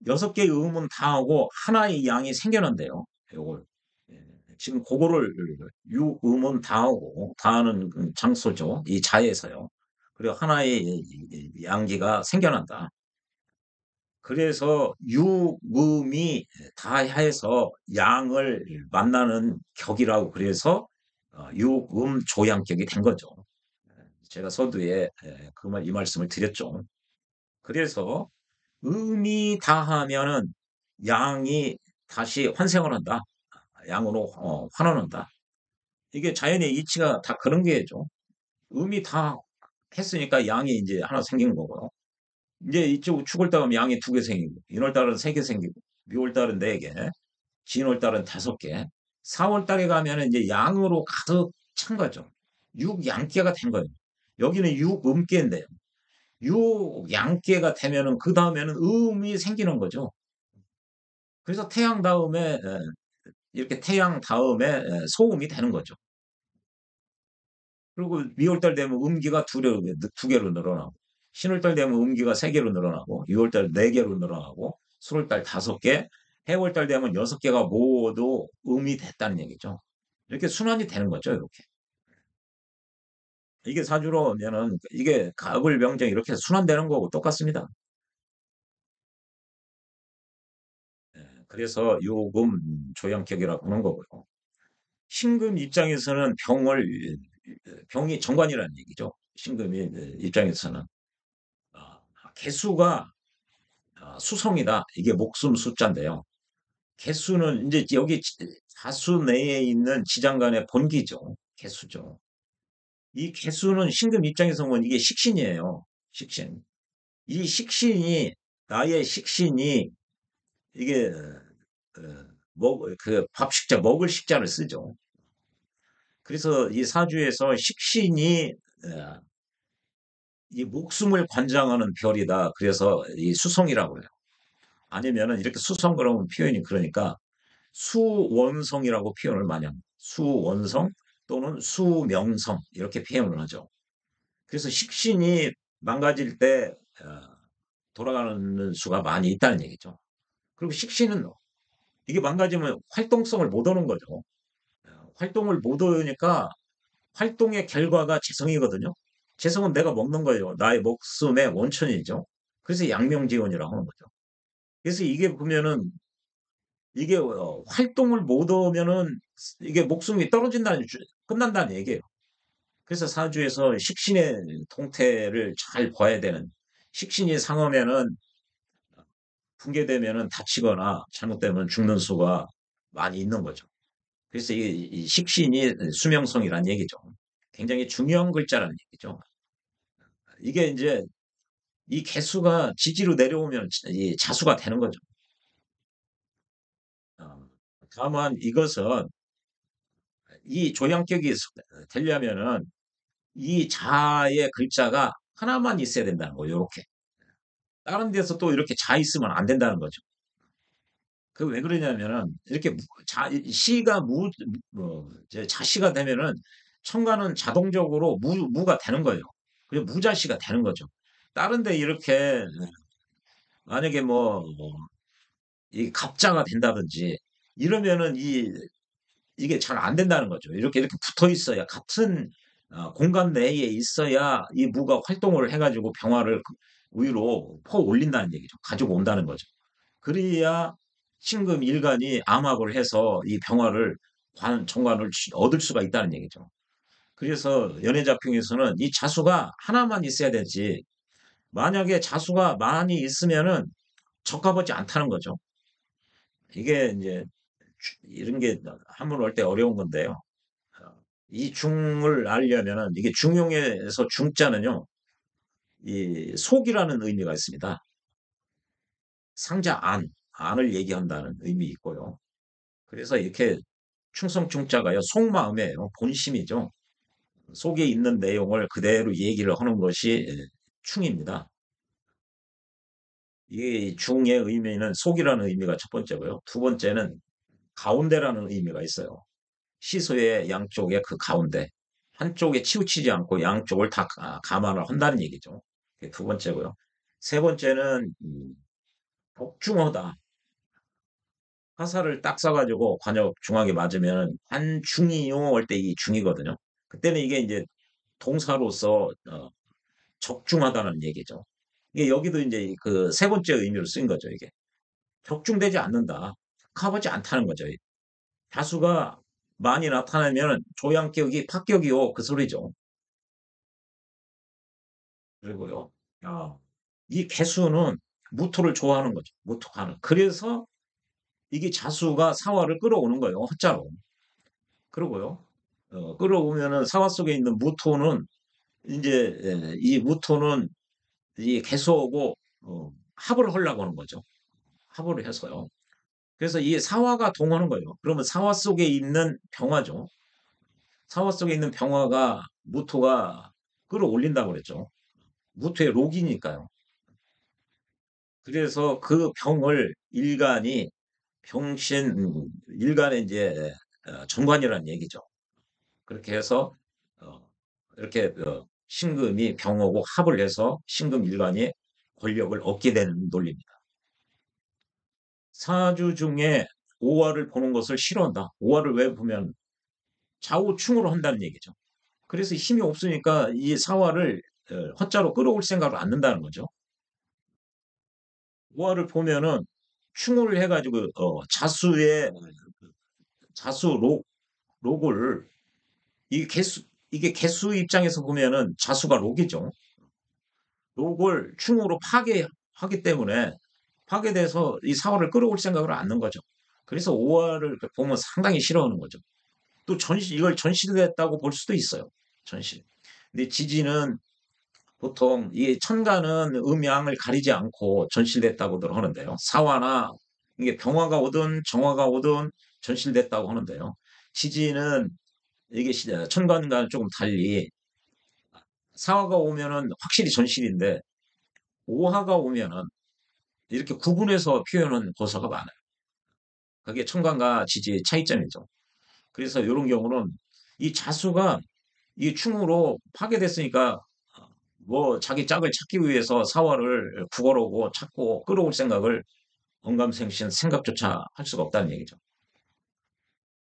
6개의 음은 다 하고 하나의 양이 생겨난대요. 요걸. 예, 지금 그거를 육음은 다 하고 다 하는 그 장소죠. 이 자에서요. 그리고 하나의 양기가 생겨난다. 그래서 육음이 다 해서 양을 만나는 격이라고 그래서 육음 조양격이 된 거죠. 제가 서두에 이 말씀을 드렸죠. 그래서 음이 다하면은 양이 다시 환생을 한다. 양으로 환원한다. 이게 자연의 이치가 다 그런 게죠. 음이 다 했으니까 양이 이제 하나 생긴 거고요. 이제 이쪽 축월 달하면 양이 2개 생기고, 인월 달은 3개 생기고, 미월 달은 4개, 진월 달은 5개, 4월 달에 가면은 이제 양으로 가득 찬 거죠. 육양계가 된 거예요. 여기는 육음계인데요. 육양계가 되면은 그 다음에는 음이 생기는 거죠. 그래서 태양 다음에 이렇게 태양 다음에 소음이 되는 거죠. 그리고 미월달 되면 음기가 두 개로 늘어나고, 신월달 되면 음기가 세 개로 늘어나고, 유월달 네 개로 늘어나고, 술월달 5개, 해월달 되면 6개가 모두 음이 됐다는 얘기죠. 이렇게 순환이 되는 거죠, 이렇게. 이게 사주로면은 이게 가불명정 이렇게 순환되는 거고 똑같습니다. 예, 그래서 요금 조양격이라고 하는 거고요. 신금 입장에서는 병이 정관이라는 얘기죠. 신금이 입장에서는 개수가 수성이다. 이게 목숨 숫자인데요. 개수는 이제 여기 자수 내에 있는 지장간의 본기죠. 개수죠. 이 개수는 신금 입장에서 보면 이게 식신이에요. 식신. 이 식신이 나의 식신이 이게 그 밥식자 먹을 식자를 쓰죠. 그래서 이 사주에서 식신이 어, 이 목숨을 관장하는 별이다. 그래서 이 수성이라고 해요. 아니면은 이렇게 수성 그러면 표현이 그러니까 수원성이라고 표현을 많이 합니다. 수원성 또는 수명성 이렇게 표현을 하죠. 그래서 식신이 망가질 때 돌아가는 수가 많이 있다는 얘기죠. 그리고 식신은 이게 망가지면 활동성을 못 하는 거죠. 활동을 못 하니까 활동의 결과가 재성이거든요. 재성은 내가 먹는 거예요. 나의 목숨의 원천이죠. 그래서 양명지원이라고 하는 거죠. 그래서 이게 보면은 이게 활동을 못 하면은 이게 목숨이 떨어진다는 끝난다는 얘기예요. 그래서 사주에서 식신의 동태를 잘 봐야 되는 식신이 상하면은 붕괴되면은 다치거나 잘못되면 죽는 수가 많이 있는 거죠. 그래서 이 식신이 수명성이란 얘기죠. 굉장히 중요한 글자라는 얘기죠. 이게 이제 이 개수가 지지로 내려오면 이 자수가 되는 거죠. 어, 다만 이것은 이 조양격이 되려면은 이 자의 글자가 하나만 있어야 된다는 거예요. 이렇게. 다른 데서 또 이렇게 자 있으면 안 된다는 거죠. 그 왜 그러냐면은 이렇게 시가 이제 자시가 되면은 청가는 자동적으로 무가 되는 거예요. 그래서 무자시가 되는 거죠. 다른 데 이렇게 만약에 이 갑자가 된다든지 이러면은 이게 잘 안 된다는 거죠. 이렇게 붙어 있어야 같은 공간 내에 있어야 이 무가 활동을 해가지고 병화를 위로 퍼 올린다는 얘기죠. 가지고 온다는 거죠. 그래야 신금 일간이 암합을 해서 이 병화를 정관을 얻을 수가 있다는 얘기죠. 그래서 연애자평에서는 이 자수가 하나만 있어야 되지. 만약에 자수가 많이 있으면은 적합하지 않다는 거죠. 이게 이제 이런 게 한문 올 때 어려운 건데요. 이 중을 알려면은 이게 중용에서 중자는요, 이 속이라는 의미가 있습니다. 상자 안을 얘기한다는 의미 있고요. 그래서 이렇게 충성 중자가요, 속마음이에요. 본심이죠. 속에 있는 내용을 그대로 얘기를 하는 것이 충입니다. 이 중의 의미는 속이라는 의미가 첫 번째고요. 두 번째는 가운데라는 의미가 있어요. 시소의 양쪽의 그 가운데. 한쪽에 치우치지 않고 양쪽을 다 감안을 한다는 얘기죠. 그게 두 번째고요. 세 번째는 복중하다. 화살을 딱 쏴가지고 관역 중앙에 맞으면 한중이요 할 때 이 중이거든요. 그때는 이게 이제 동사로서 적중하다는 얘기죠. 이게 여기도 이제 그 세 번째 의미로 쓰인 거죠, 이게. 적중되지 않는다. 가보지 않다는 거죠. 다수가 많이 나타나면 조양격이 파격이요. 그 소리죠. 그리고요. 아, 이 개수는 무토를 좋아하는 거죠. 무토하는. 그래서 이게 자수가 사화를 끌어오는 거예요. 허자로. 그러고요. 끌어오면은 사화 속에 있는 무토는 이제 이 무토는 이 개수하고 합을 하려고 하는 거죠. 합을 해서요. 그래서 이 사화가 동하는 거예요. 그러면 사화 속에 있는 병화죠. 사화 속에 있는 병화가 무토가 끌어올린다고 그랬죠. 무토의 록이니까요. 그래서 그 병을 일간이 병신 일간의 이제 정관이라는 얘기죠. 그렇게 해서 어, 이렇게 신금이 병하고 합을 해서 신금 일간이 권력을 얻게 되는 논리입니다. 사주 중에 오화를 보는 것을 싫어한다. 오화를 왜 보면 좌우충으로 한다는 얘기죠. 그래서 힘이 없으니까 이 사화를 허자로 끌어올 생각을 않는다는 거죠. 오화를 보면은 충을 해가지고 자수의 자수 록을 이게 개수 입장에서 보면은 자수가 록이죠. 록을 충으로 파괴하기 때문에 파괴돼서 이 사화를 끌어올 생각을 않는 거죠. 그래서 오화를 보면 상당히 싫어하는 거죠. 또 이걸 전시됐다고 볼 수도 있어요. 전시. 근데 지지는 보통 이 천간은 음양을 가리지 않고 전실됐다고들 하는데요. 사화나 이게 병화가 오든 정화가 오든 전실됐다고 하는데요. 지지는 이게 천간과는 조금 달리 사화가 오면은 확실히 전실인데 오화가 오면은 이렇게 구분해서 표현한 고서가 많아요. 그게 천간과 지지의 차이점이죠. 그래서 이런 경우는 이 자수가 이 충으로 파괴됐으니까 자기 짝을 찾기 위해서 사화를 구걸하고 찾고 끌어올 생각을 언감생신 생각조차 할 수가 없다는 얘기죠.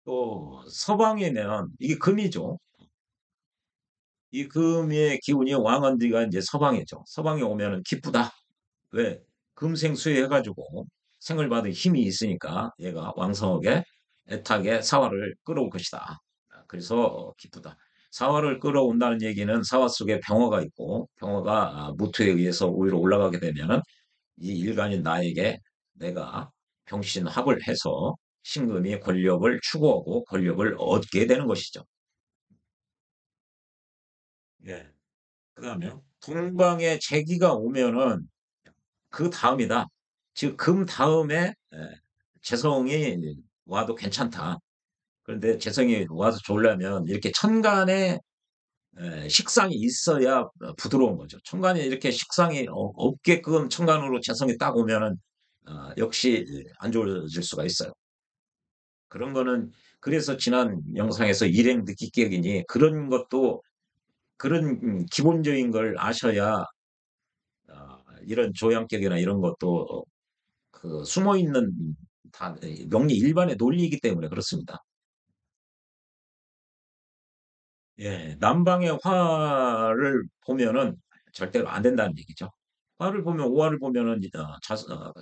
또 서방이면 이게 금이죠. 이 금의 기운이 왕언디가 이제 서방이죠. 서방에 오면은 기쁘다. 왜? 금생수에 해가지고 생을 받은 힘이 있으니까 얘가 왕성하게 애타게 사화를 끌어올 것이다. 그래서 기쁘다. 사화를 끌어온다는 얘기는 사화 속에 병화가 있고 병화가 무토에 의해서 오히려 올라가게 되면은 이 일간인 나에게 내가 병신합을 해서 신금이 권력을 추구하고 권력을 얻게 되는 것이죠. 예. 그다음에요. 동방에 재기가 오면은 그 다음이다. 즉, 금 다음에 재성이 와도 괜찮다. 그런데 재성이 와서 좋으려면 이렇게 천간에 식상이 있어야 부드러운 거죠. 천간에 이렇게 식상이 없게끔 천간으로 재성이 딱 오면은 역시 안 좋아질 수가 있어요. 그런 거는 그래서 지난 영상에서 일행 느끼기니 그런 것도 그런 기본적인 걸 아셔야 이런 조양격이나 이런 것도 그 숨어 있는 다 명리 일반의 논리이기 때문에 그렇습니다. 예, 남방의 화를 보면은 절대로 안 된다는 얘기죠. 화를 보면 오화를 보면은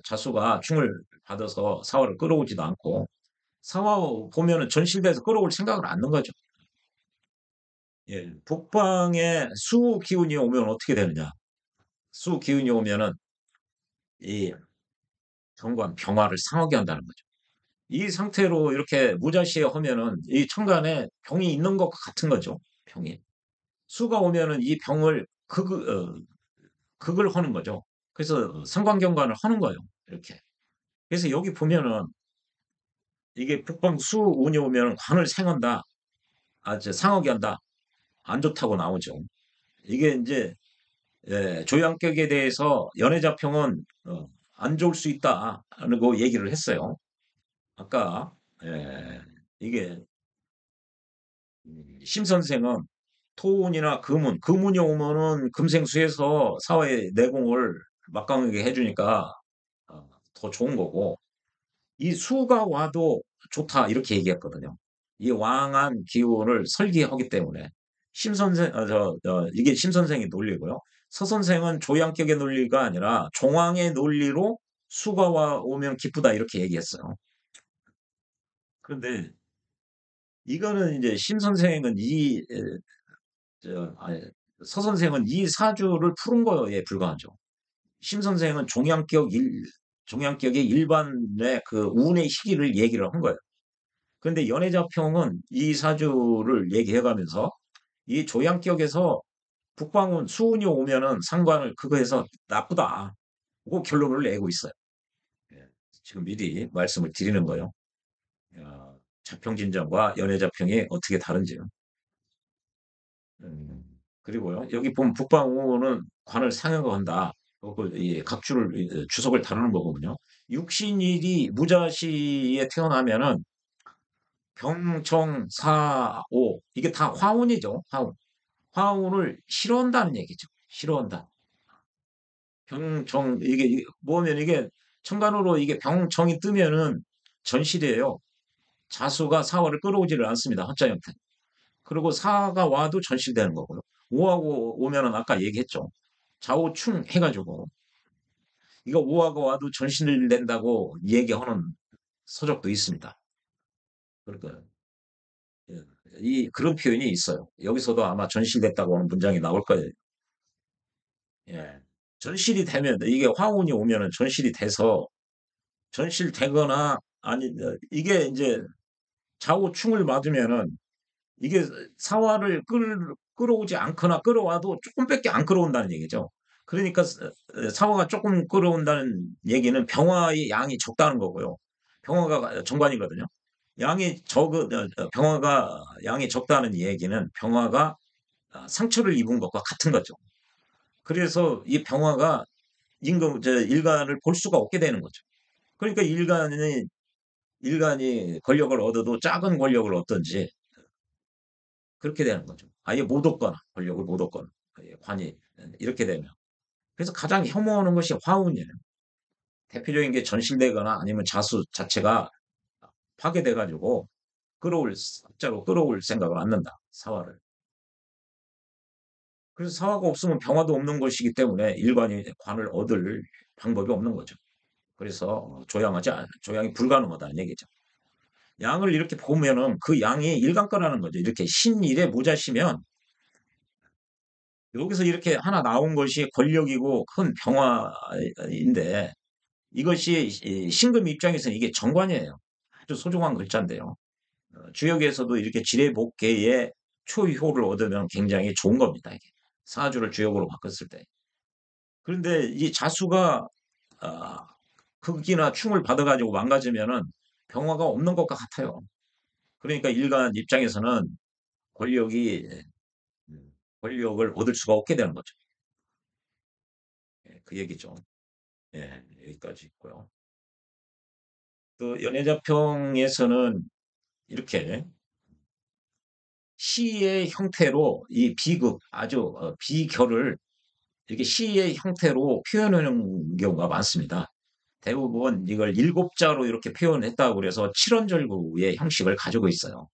자수가 충을 받아서 사화를 끌어오지도 않고 사화 보면은 전실돼서 끌어올 생각을 않는 거죠. 예, 북방에 수 기운이 오면 어떻게 되느냐? 수 기운이 오면은 이 정관 병화를 상하게 한다는 거죠. 이 상태로 이렇게 무자시에 하면은 이 천간에 병이 있는 것 같은 거죠. 병이. 수가 오면은 이 병을 극을 하는 거죠. 그래서 상관경관을 하는 거예요. 이렇게. 그래서 여기 보면은 이게 북방 수 운이 오면 관을 생한다. 상하게 한다. 안 좋다고 나오죠. 이게 이제 조양격에 대해서 연애자평은 안 좋을 수 있다는 거 얘기를 했어요. 아까 예, 이게 심 선생은 토운이나 금운, 금운이 오면은 금생수에서 사회의 내공을 막강하게 해주니까 더 좋은 거고 이 수가 와도 좋다 이렇게 얘기했거든요. 이 왕한 기운을 설계하기 때문에 심 선생, 이게 심 선생의 논리고요. 서 선생은 조양격의 논리가 아니라 종왕의 논리로 수가 오면 기쁘다 이렇게 얘기했어요. 그런데 이거는 이제 심 선생은 서 선생은 이 사주를 푸른 거에 불과하죠. 심 선생은 종양격의 일반의 그 운의 시기를 얘기를 한 거예요. 그런데 연애자평은 이 사주를 얘기해가면서 이 조양격에서 북방운 수운이 오면은 상관을 그거에서 나쁘다. 그 결론을 내고 있어요. 예, 지금 미리 말씀을 드리는 거예요. 자평진전과 연애자평이 어떻게 다른지요. 음, 그리고요. 여기 보면 북방우는 관을 상여한다. 이 각주를 주석을 다루는 거거든요. 육신일이 무자시에 태어나면은 병청사오 이게 다 화운이죠. 화운. 화운을 싫어한다는 얘기죠. 싫어한다. 병청 이게 뭐면 이게 천간으로 이게 병청이 뜨면은 전실이에요. 자수가 사화를 끌어오지를 않습니다. 한자 형태. 그리고 사가 와도 전실되는 거고요. 오하고 오면은 아까 얘기했죠. 좌우충 해가지고 이거 오하고 와도 전실된다고 얘기하는 서적도 있습니다. 그러니까 예, 이 그런 표현이 있어요. 여기서도 아마 전실됐다고 하는 문장이 나올 거예요. 예. 전실이 되면 이게 화운이 오면은 전실이 돼서 전실되거나 아니 이게 이제 좌우충을 맞으면은 이게 사화를 끌어오지 않거나 끌어와도 조금밖에 안 끌어온다는 얘기죠. 그러니까 사화가 조금 끌어온다는 얘기는 병화의 양이 적다는 거고요. 병화가 정관이거든요. 병화가 양이 적다는 얘기는 병화가 상처를 입은 것과 같은 거죠. 그래서 이 병화가 일간을 볼 수가 없게 되는 거죠. 그러니까 일간이 권력을 얻어도 작은 권력을 얻든지 그렇게 되는 거죠. 아예 못 얻거나 권력을 못 얻거나 관이 이렇게 되면 그래서 가장 혐오하는 것이 화운이에요. 대표적인 게 전실되거나 아니면 자수 자체가 파괴돼 가지고 숫자로 끌어올 생각을 않는다. 사화를. 그래서 사화가 없으면 병화도 없는 것이기 때문에 일관이 관을 얻을 방법이 없는 거죠. 그래서 조양이 불가능하다는 얘기죠. 양을 이렇게 보면은 그 양이 일간거라는 거죠. 이렇게 신일의 무자시면 여기서 이렇게 하나 나온 것이 권력이고 큰 병화인데 이것이 신금 입장에서는 이게 정관이에요. 아주 소중한 글자인데요. 주역에서도 이렇게 지뢰복계의 초효를 얻으면 굉장히 좋은 겁니다. 이게. 사주를 주역으로 바꿨을 때. 그런데 이 자수가 아, 극이나 충을 받아가지고 망가지면은 병화가 없는 것과 같아요. 그러니까 일간 입장에서는 권력이 권력을 얻을 수가 없게 되는 거죠. 예, 그 얘기죠. 예, 여기까지 있고요. 또 연애자평에서는 이렇게 시의 형태로 이 비극, 아주 비결을 이렇게 시의 형태로 표현하는 경우가 많습니다. 대부분 이걸 일곱 자로 이렇게 표현했다고 그래서 칠원절구의 형식을 가지고 있어요.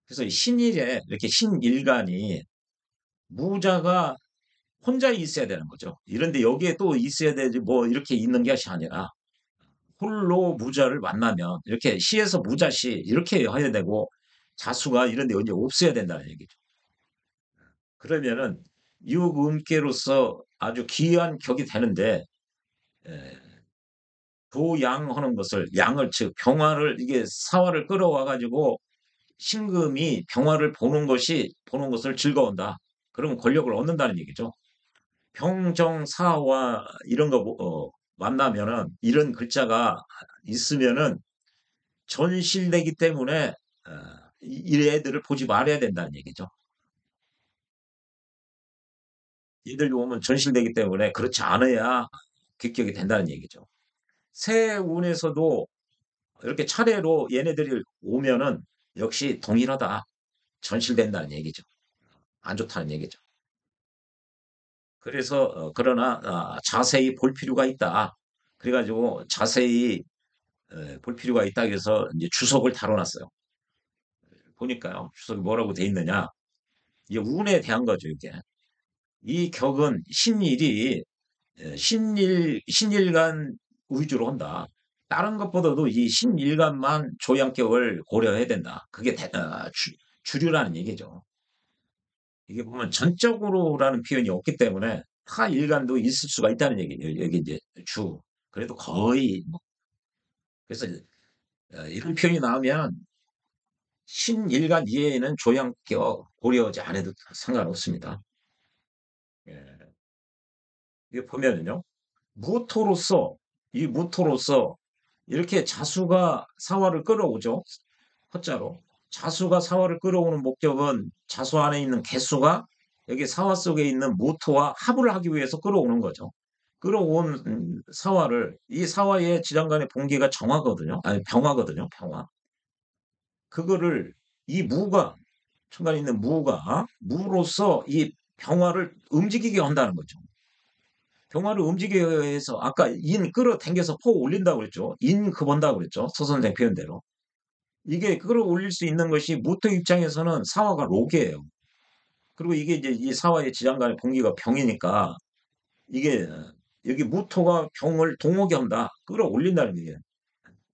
그래서 신일에 이렇게 신일간이 무자가 혼자 있어야 되는 거죠. 이런데 여기에 또 있어야 되지 뭐 이렇게 있는 것이 아니라 홀로 무자를 만나면 이렇게 시에서 무자시 이렇게 해야 되고 자수가 이런 데 언제 없어야 된다는 얘기죠. 그러면은 육음계로서 아주 기이한 격이 되는데 도양하는 것을 양을 즉 병화를 이게 사화를 끌어와 가지고 신금이 병화를 보는 것을 즐거운다. 그러면 권력을 얻는다는 얘기죠. 병정사화 이런 거 만나면은 이런 글자가 있으면은 전실되기 때문에 이 애들을 보지 말아야 된다는 얘기죠. 얘들 보면 전실되기 때문에 그렇지 않아야 객격이 된다는 얘기죠. 세운에서도 이렇게 차례로 얘네들이 오면은 역시 동일하다. 전실된다는 얘기죠. 안 좋다는 얘기죠. 그래서 그러나 자세히 볼 필요가 있다. 그래가지고 자세히 볼 필요가 있다 그래서 이제 주석을 다뤄놨어요. 보니까요. 주석이 뭐라고 돼 있느냐. 이게 운에 대한 거죠, 이게. 이 격은 신일이 신일간 위주로 한다. 다른 것보다도 이 신일간만 조양격을 고려해야 된다. 그게 주류라는 얘기죠. 이게 보면 전적으로라는 표현이 없기 때문에 타 일간도 있을 수가 있다는 얘기예요. 여기 이제 주. 그래도 거의 뭐 그래서 이런 표현이 나오면 신일간 이외에는 조양격 고려하지 않아도 상관없습니다. 예. 이게 보면은요. 무토로서 이 무토로서 이렇게 자수가 사화를 끌어오죠. 허자로. 자수가 사화를 끌어오는 목적은 자수 안에 있는 개수가 여기 사화 속에 있는 무토와 합을 하기 위해서 끌어오는 거죠. 끌어온 사화를 이 사화의 지장간의 본계가 정화거든요. 아니 병화거든요. 병화. 그거를 이 무가 천간에 있는 무가 무로서 이 병화를 움직이게 한다는 거죠. 병화를 움직이게 해서 아까 인 끌어당겨서 포 올린다고 그랬죠. 인 급한다고 그랬죠. 서 선생 표현대로. 이게 끌어올릴 수 있는 것이 무토 입장에서는 사화가 록이에요. 그리고 이게 이제 이 사화의 지장간의 본기가 병이니까 이게 여기 무토가 병을 동하게 한다. 끌어올린다는 얘기예요.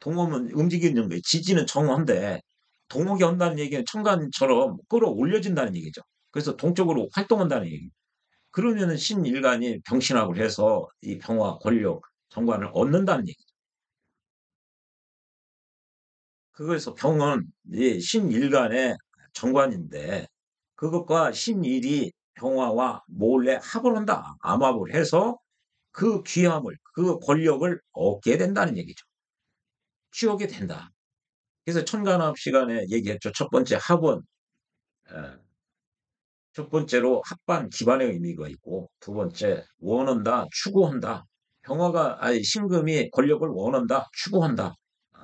동하면 움직이는 거예요. 지지는 정화인데 동하게 한다는 얘기는 천간처럼 끌어올려진다는 얘기죠. 그래서 동적으로 활동한다는 얘기. 그러면은 신일간이 병신학을 해서 이 병화 권력 정관을 얻는다는 얘기죠. 그래서 병은 이 신일간의 정관인데 그것과 신일이 병화와 몰래 합을 한다. 암합을 해서 그 귀함을, 그 권력을 얻게 된다는 얘기죠. 취하게 된다. 그래서 천간합 시간에 얘기했죠. 첫 번째 합은 첫 번째로 합반 기반의 의미가 있고 두 번째 원한다, 추구한다. 병화가 아니 신금이 권력을 원한다, 추구한다.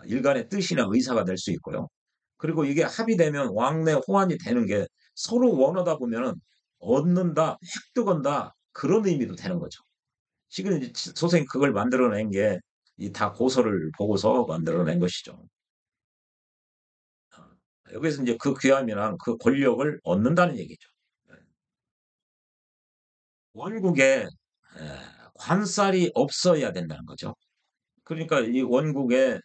일간의 뜻이나 의사가 될 수 있고요. 그리고 이게 합의되면 왕래 호환이 되는 게 서로 원하다 보면은 얻는다, 획득한다 그런 의미도 되는 거죠. 지금 이제 소생 그걸 만들어낸 게 이 다 고서를 보고서 만들어낸 것이죠. 여기서 이제 그 귀함이랑 그 권력을 얻는다는 얘기죠. 예. 원국에 관살이 없어야 된다는 거죠. 그러니까 이 원국에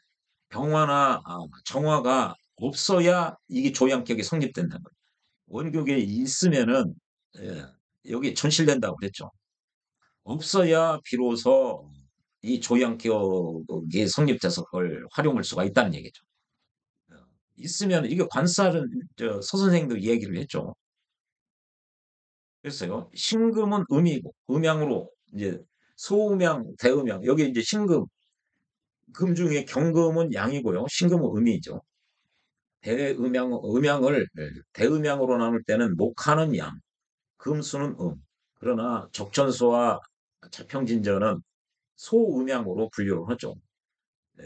병화나 정화가 없어야 이게 조양격이 성립된다는 거예요. 원국에 있으면은 예, 여기 전실된다고 그랬죠. 없어야 비로소 이 조양격이 성립돼서 그걸 활용할 수가 있다는 얘기죠. 어, 있으면 이게 관살은 서 선생도 얘기를 했죠. 그랬어요. 신금은 음이고 음양으로 이제 소음양, 대음양 여기 이제 신금 금 중에 경금은 양이고요. 신금은 음이죠. 음양을 대음양으로 나눌 때는 목화는 양, 금수는 그러나 적천수와 자평진전은 소음양으로 분류를 하죠. 예,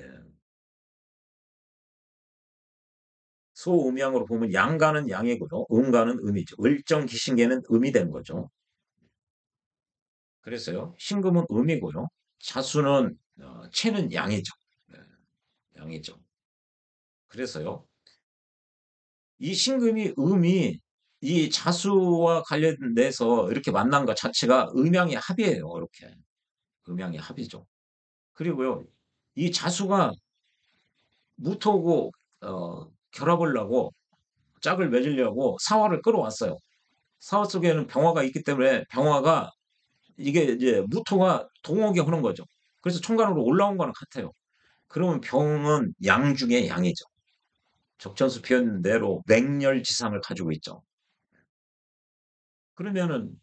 소음양으로 보면 양가는 양이고요. 음가는 음이죠. 을정기신계는 음이 되는 거죠. 그래서요. 신금은 음이고요. 자수는 체는 양이죠. 예, 양이죠. 그래서요. 이 신금이 음이 이 자수와 관련돼서 이렇게 만난 것 자체가 음양의 합이에요. 이렇게 음양의 합이죠. 그리고요. 이 자수가 무토고 결합을 하고 짝을 맺으려고 사화를 끌어왔어요. 사화 속에는 병화가 있기 때문에 병화가 이게 이제 무토가 동하게 하는 거죠. 그래서 천간으로 올라온 거랑 같아요. 그러면 병은 양 중에 양이죠. 적천수 표현대로 맹렬지상을 가지고 있죠. 그러면은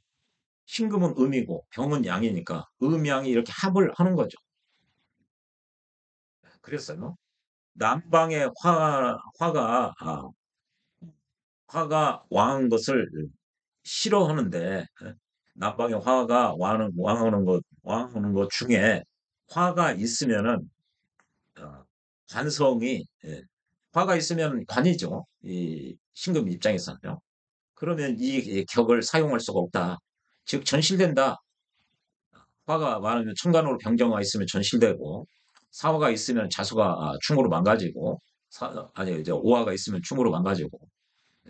신금은 음이고 병은 양이니까 음양이 이렇게 합을 하는 거죠. 그랬어요. 남방의 화가 왕한 것을 싫어하는데 남방의 화가 왕하는 것 중에 화가 있으면은 관성이 화가 있으면 관이죠. 이 신금 입장에서는요. 그러면 이 격을 사용할 수가 없다. 즉 전실된다. 화가 많으면 천간으로 병정화 있으면 전실되고 사화가 있으면 자수가 충으로 망가지고 아니 이제 오화가 있으면 충으로 망가지고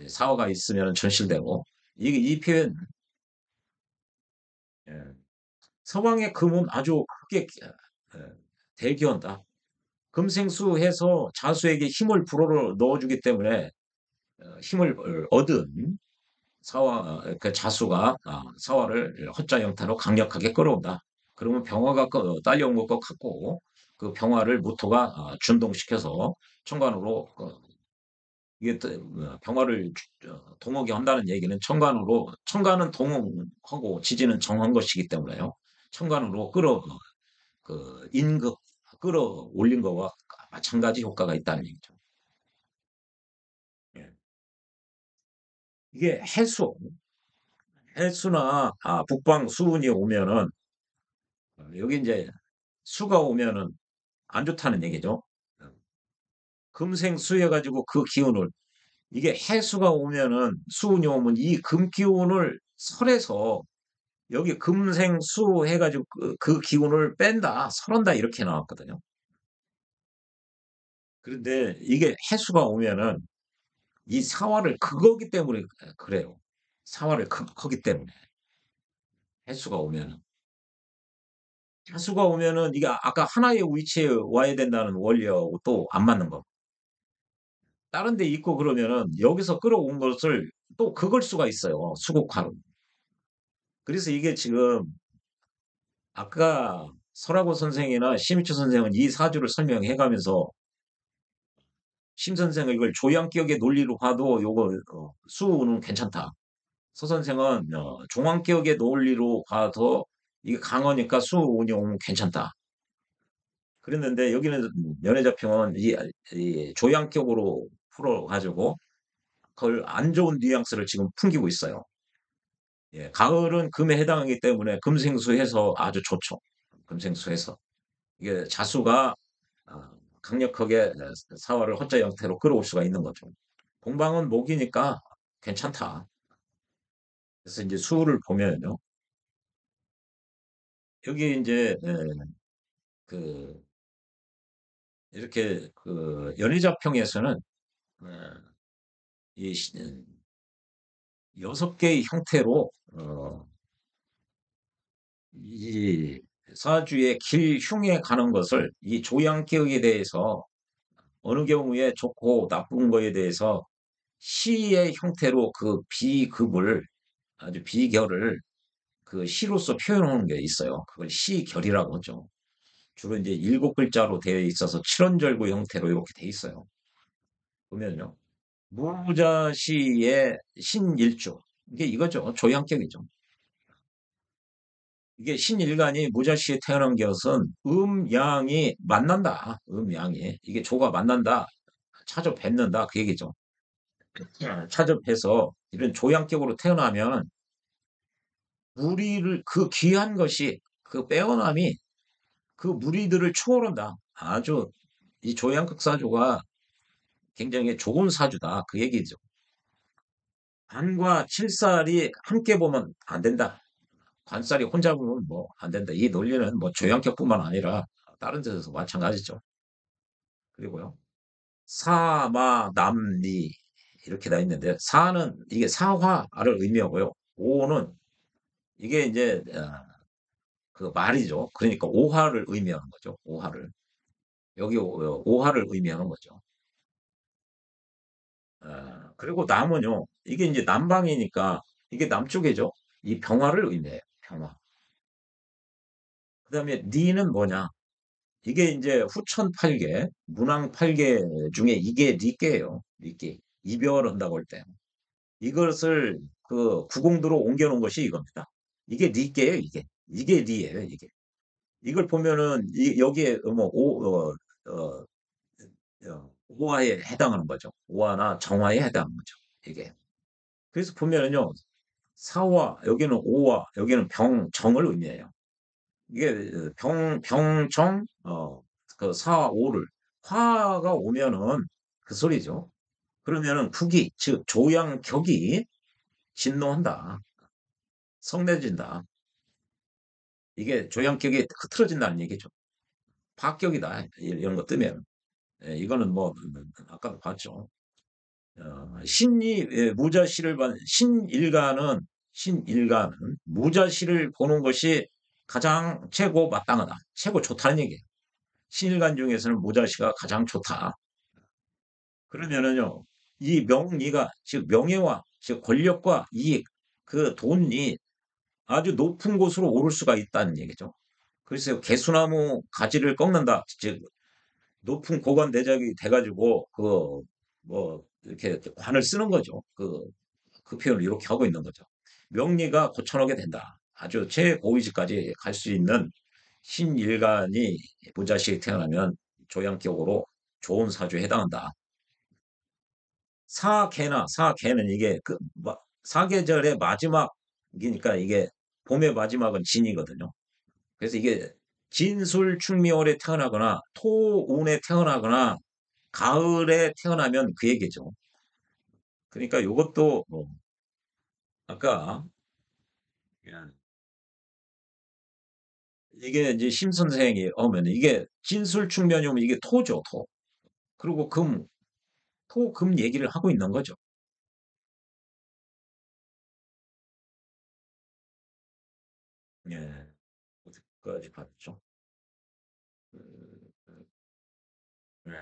사화가 있으면 전실되고 이게 이 표현 예. 서방의 금은 아주 크게 예, 대기한다. 금생수해서 자수에게 힘을 불어 넣어주기 때문에 힘을 얻은 그 자수가 사화를 헛자 형태로 강력하게 끌어온다. 그러면 병화가 딸려온 것과 같고 그 병화를 무토가 준동시켜서 천간으로 이게 병화를 동하게 한다는 얘기는 천간은 동하고 지지는 정한 것이기 때문에요. 천간으로 인극 끌어올린 거와 마찬가지 효과가 있다는 얘기죠. 예. 이게 해수나 북방 수운이 오면은 여기 이제 수가 오면은 안 좋다는 얘기죠. 금생수해가지고 그 기운을 이게 해수가 오면은 수운이 오면 이 금 기운을 설해서 여기 금생수 해가지고 그 기운을 뺀다, 설한다 이렇게 나왔거든요. 그런데 이게 해수가 오면은 이 사화를 극하기 때문에 그래요. 사화를 극하기 때문에 해수가 오면은 해수가 오면은 이게 아까 하나의 위치에 와야 된다는 원리하고 또 안 맞는 거. 다른 데 있고 그러면은 여기서 끌어온 것을 또 그걸 수가 있어요. 수국화로. 그래서 이게 지금 아까 설하고 선생이나 심희초 선생은 이 사주를 설명해 가면서 심 선생은 이걸 조양기억의 논리로 봐도 요거 수는 괜찮다. 서 선생은 종합기억의 논리로 봐도 이게 강하니까 수운이 오면 괜찮다. 그랬는데 여기는 연애자평은 이 조양격으로 풀어가지고 그걸 안 좋은 뉘앙스를 지금 풍기고 있어요. 예, 가을은 금에 해당하기 때문에 금생수해서 아주 좋죠. 금생수해서 이게 자수가 강력하게 사화를 헛자 형태로 끌어올 수가 있는 거죠. 동방은 목이니까 괜찮다. 그래서 이제 수를 보면요. 여기 이제 그 이렇게 그 연희자평에서는 이 6개의 형태로 이 사주의 길 흉에 가는 것을 이 조양격에 대해서 어느 경우에 좋고 나쁜 거에 대해서 시의 형태로 그 비급을 아주 비결을 그 시로서 표현하는 게 있어요. 그걸 시결이라고 하죠. 주로 이제 7글자로 되어 있어서 칠원절구 형태로 이렇게 돼 있어요. 보면요. 무자시의 신일주. 이게 이거죠. 조양격이죠. 이게 신일간이 무자시에 태어난 것은 음양이 만난다. 음양이. 이게 조가 만난다. 찾아뵙는다. 그 얘기죠. 찾아뵈서 이런 조양격으로 태어나면 무리를, 그 귀한 것이, 그 빼어남이 그 무리들을 초월한다. 아주 이 조양극 사주가 굉장히 좋은 사주다. 그 얘기죠. 관과 칠살이 함께 보면 안 된다. 관살이 혼자 보면 뭐 안 된다. 이 논리는 뭐 조양격뿐만 아니라 다른 데서도 마찬가지죠. 그리고요. 사, 마, 남, 니 이렇게 다 있는데 사는 이게 사화를 의미하고요. 오는 이게 이제 그 말이죠. 그러니까 오화를 의미하는 거죠. 오화를. 여기 오화를 의미하는 거죠. 그리고 남은요. 이게 이제 남방이니까 이게 남쪽이죠. 이 병화를 의미해요. 병화. 그다음에 니는 뭐냐? 이게 이제 후천 8개, 문왕 8개 중에 이게 니께예요. 니께. 이별을 한다고 할 때. 이것을 그 구공도로 옮겨놓은 것이 이겁니다. 이게 니께예요, 이게. 이게 니예요, 이게. 이걸 보면은 여기에 뭐 오화에 해당하는 거죠. 오화나 정화에 해당하는 거죠. 이게. 그래서 보면은요. 사화, 여기는 오화, 여기는 정을 의미해요. 이게 병정, 그 사오를 화가 오면은 그 소리죠. 그러면은 국이, 즉 조양격이 진노한다. 성내진다. 이게 조양격이 흐트러진다는 얘기죠. 파격이다. 이런 거 뜨면. 예, 이거는 뭐 아까도 봤죠. 신이 무자시를 신일가는 무자시를 보는 것이 가장 최고 마땅하다. 최고 좋다는 얘기예요. 신일간 중에서는 무자시가 가장 좋다. 그러면은요, 이 명리가 즉 명예와 즉 권력과 이익 그 돈이 아주 높은 곳으로 오를 수가 있다는 얘기죠. 그래서 개수나무 가지를 꺾는다. 즉 높은 고관 대작이 돼가지고 그 뭐 이렇게 관을 쓰는 거죠. 그 표현을 이렇게 하고 있는 거죠. 명리가 고쳐놓게 된다. 아주 최고위직까지 갈 수 있는 신일간이 부자식이 태어나면 조양격으로 좋은 사주에 해당한다. 사계는 이게 사계절의 마지막이니까 이게 봄의 마지막은 진이거든요. 그래서 이게 진술충미월에 태어나거나 토운에 태어나거나 가을에 태어나면 그 얘기죠. 그러니까 이것도 아까 이게 이제 심 선생이 오면 이게 진술충면이 오면 이게 토죠, 토. 그리고 토, 금 얘기를 하고 있는 거죠. 예, 어디까지 봤죠? 그, 예,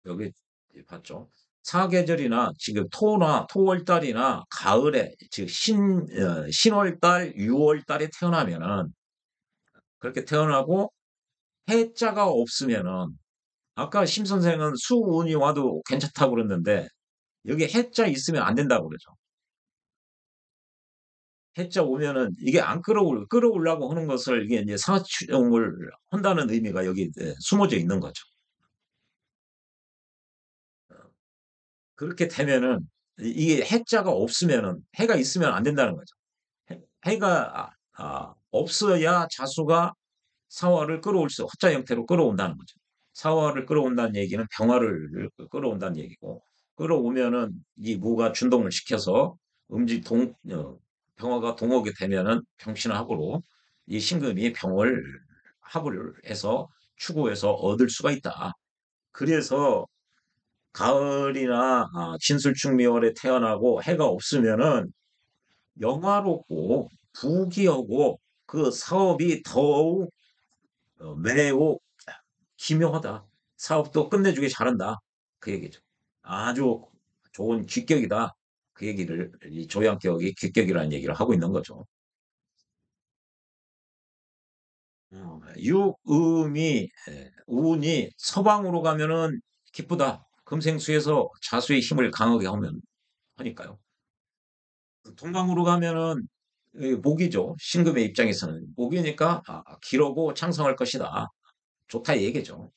여기 봤죠? 사계절이나 지금 토월달이나 가을에, 즉 신월달, 유월달에 태어나면은 그렇게 태어나고 해자가 없으면은 아까 심 선생은 수운이 와도 괜찮다고 그랬는데 여기 해자 있으면 안 된다고 그러죠. 해자 오면은 이게 안 끌어올라고 하는 것을 이게 이제 상하추정을 한다는 의미가 여기 숨어져 있는 거죠. 그렇게 되면은 이게 해자가 없으면은 해가 있으면 안 된다는 거죠. 해가 없어야 자수가 사화를 끌어올 수, 화자 형태로 끌어온다는 거죠. 사화를 끌어온다는 얘기는 병화를 끌어온다는 얘기고, 끌어오면은 이 무가 준동을 시켜서 병화가 동하게 되면은 병신합으로 이 신금이 병을 합을 해서 추구해서 얻을 수가 있다. 그래서 가을이나 진술충미월에 태어나고 해가 없으면은 영화롭고 부귀하고 그 사업이 더욱 매우 기묘하다. 사업도 끝내주기 잘한다. 그 얘기죠. 아주 좋은 귀격이다. 그 얘기를 이 조양격이 귀격이라는 얘기를 하고 있는 거죠. 육음이 운이 서방으로 가면은 기쁘다. 금생수에서 자수의 힘을 강하게 하면 하니까요. 동방으로 가면은 목이죠. 신금의 입장에서는 목이니까 기러고 창성할 것이다. 좋다 이 얘기죠.